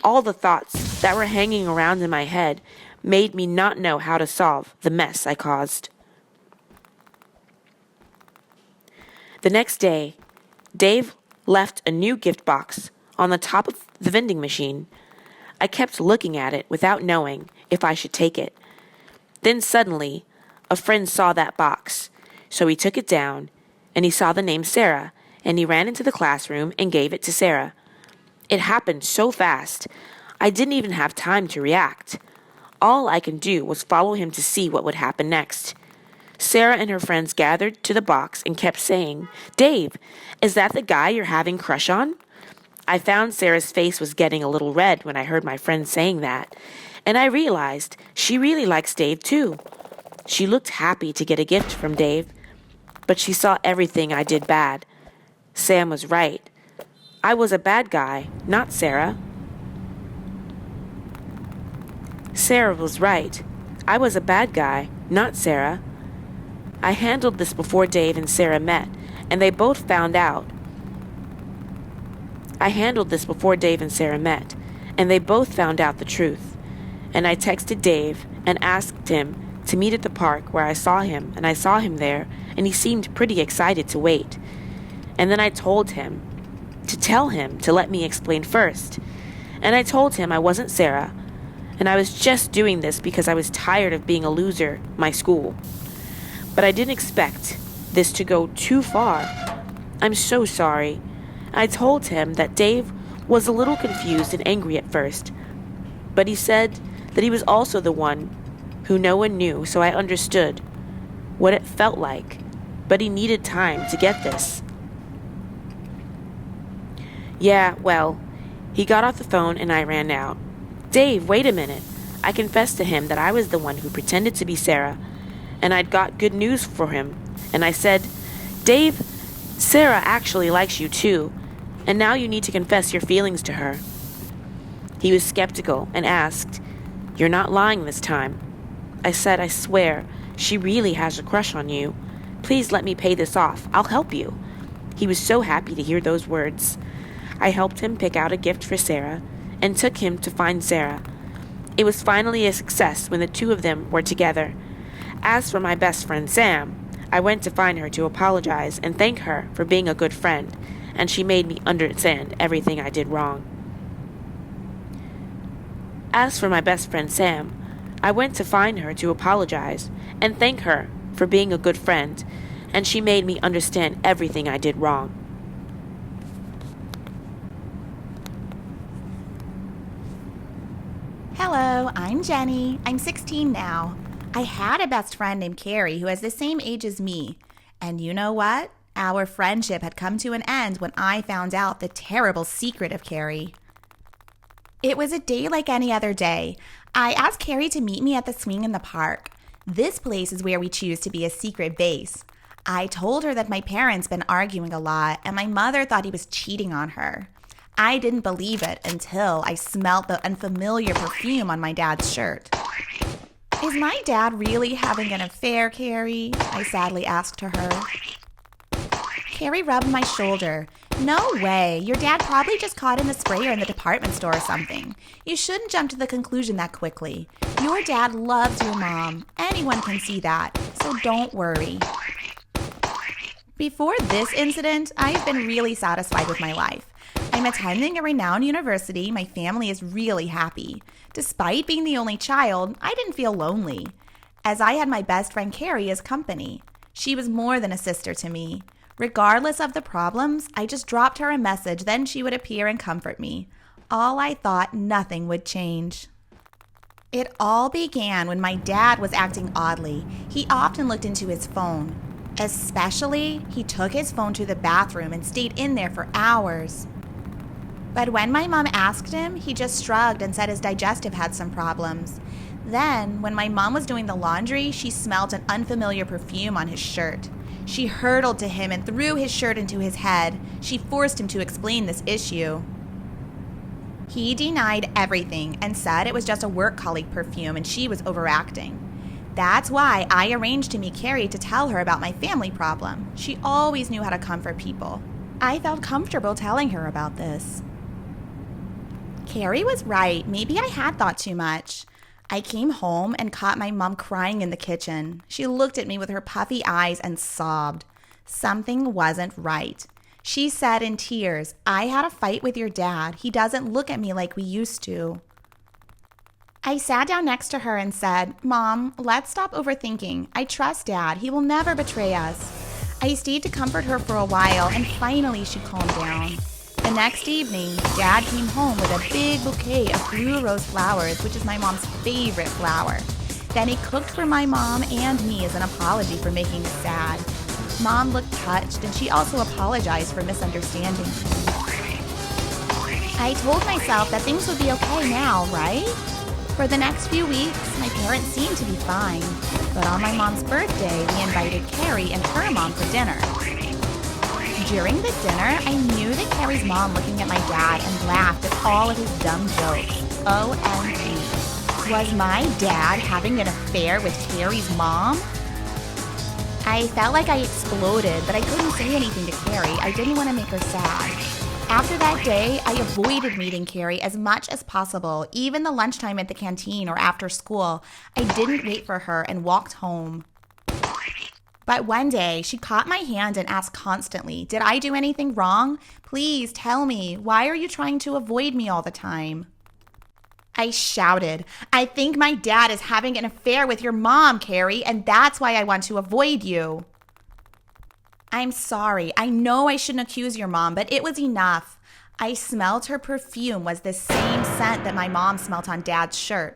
All the thoughts that were hanging around in my head made me not know how to solve the mess I caused. The next day, Dave left a new gift box on the top of the vending machine. I kept looking at it without knowing if I should take it. Then suddenly, a friend saw that box, so he took it down, and he saw the name Sarah, and he ran into the classroom and gave it to Sarah. It happened so fast, I didn't even have time to react. All I could do was follow him to see what would happen next. Sarah and her friends gathered to the box and kept saying, "Dave, is that the guy you're having crush on?" I found Sarah's face was getting a little red when I heard my friend saying that, and I realized she really likes Dave too. She looked happy to get a gift from Dave, but she saw everything I did bad. Sam was right. I was a bad guy, not Sarah. Sarah was right. I was a bad guy, not Sarah. I handled this before Dave and Sarah met, and they both found out. The truth. And I texted Dave and asked him to meet at the park where I saw him, and I saw him there, and he seemed pretty excited to wait. And then I told him to tell him to let me explain first. And I told him I wasn't Sarah, and I was just doing this because I was tired of being a loser my school. But I didn't expect this to go too far. I'm so sorry. I told him that Dave was a little confused and angry at first, but he said that he was also the one who no one knew, so I understood what it felt like, but he needed time to get this. Yeah, well, he got off the phone and I ran out. "Dave, wait a minute." I confessed to him that I was the one who pretended to be Sarah, and I'd got good news for him. And I said, "Dave, Sarah actually likes you too, and now you need to confess your feelings to her." He was skeptical and asked, "You're not lying this time?" I said, "I swear, she really has a crush on you. Please let me pay this off. I'll help you." He was so happy to hear those words. I helped him pick out a gift for Sarah and took him to find Sarah. It was finally a success when the two of them were together. As for my best friend Sam, I went to find her to apologize and thank her for being a good friend, and she made me understand everything I did wrong. As for my best friend Sam, I went to find her to apologize and thank her for being a good friend, and she made me understand everything I did wrong. Hello, I'm Jenny. I'm 16 now. I had a best friend named Carrie who is the same age as me. And you know what? Our friendship had come to an end when I found out the terrible secret of Carrie. It was a day like any other day. I asked Carrie to meet me at the swing in the park. This place is where we choose to be a secret base. I told her that my parents been arguing a lot and my mother thought he was cheating on her. I didn't believe it until I smelled the unfamiliar perfume on my dad's shirt. "Is my dad really having an affair, Carrie?" I sadly asked her. Carrie rubbed my shoulder. No way. Your dad probably just caught in the sprayer in the department store or something. You shouldn't jump to the conclusion that quickly. Your dad loves your mom. Anyone can see that, so don't worry. Before this incident, I've been really satisfied with my life. I'm attending a renowned university. My family is really happy. Despite being the only child, I didn't feel lonely, as I had my best friend Carrie as company. She was more than a sister to me. Regardless of the problems, I just dropped her a message, then she would appear and comfort me. All I thought, nothing would change. It all began when my dad was acting oddly. He often looked into his phone. Especially, he took his phone to the bathroom and stayed in there for hours. But when my mom asked him, he just shrugged and said his digestive had some problems. Then, when my mom was doing the laundry, she smelled an unfamiliar perfume on his shirt. She hurtled to him and threw his shirt into his head. She forced him to explain this issue. He denied everything and said it was just a work colleague perfume and she was overacting. That's why I arranged to meet Carrie to tell her about my family problem. She always knew how to comfort people. I felt comfortable telling her about this. Carrie was right. Maybe I had thought too much. I came home and caught my mom crying in the kitchen. She looked at me with her puffy eyes and sobbed. Something wasn't right. She said in tears, "I had a fight with your dad. He doesn't look at me like we used to." I sat down next to her and said, "Mom, let's stop overthinking. I trust Dad. He will never betray us." I stayed to comfort her for a while and finally she calmed down. The next evening, Dad came home with a big bouquet of blue rose flowers, which is my mom's favorite flower. Then he cooked for my mom and me as an apology for making us sad. Mom looked touched, and she also apologized for misunderstanding. I told myself that things would be okay now, right? For the next few weeks, my parents seemed to be fine. But on my mom's birthday, we invited Carrie and her mom for dinner. During the dinner, I knew that Carrie's mom looking at my dad and laughed at all of his dumb jokes. OMG. Was my dad having an affair with Carrie's mom? I felt like I exploded, but I couldn't say anything to Carrie. I didn't want to make her sad. After that day, I avoided meeting Carrie as much as possible, even the lunchtime at the canteen or after school. I didn't wait for her and walked home. But one day, she caught my hand and asked constantly, "Did I do anything wrong? Please tell me. Why are you trying to avoid me all the time?" I shouted, "I think my dad is having an affair with your mom, Carrie, and that's why I want to avoid you." "I'm sorry. I know I shouldn't accuse your mom, but it was enough. I smelled her perfume was the same scent that my mom smelled on Dad's shirt.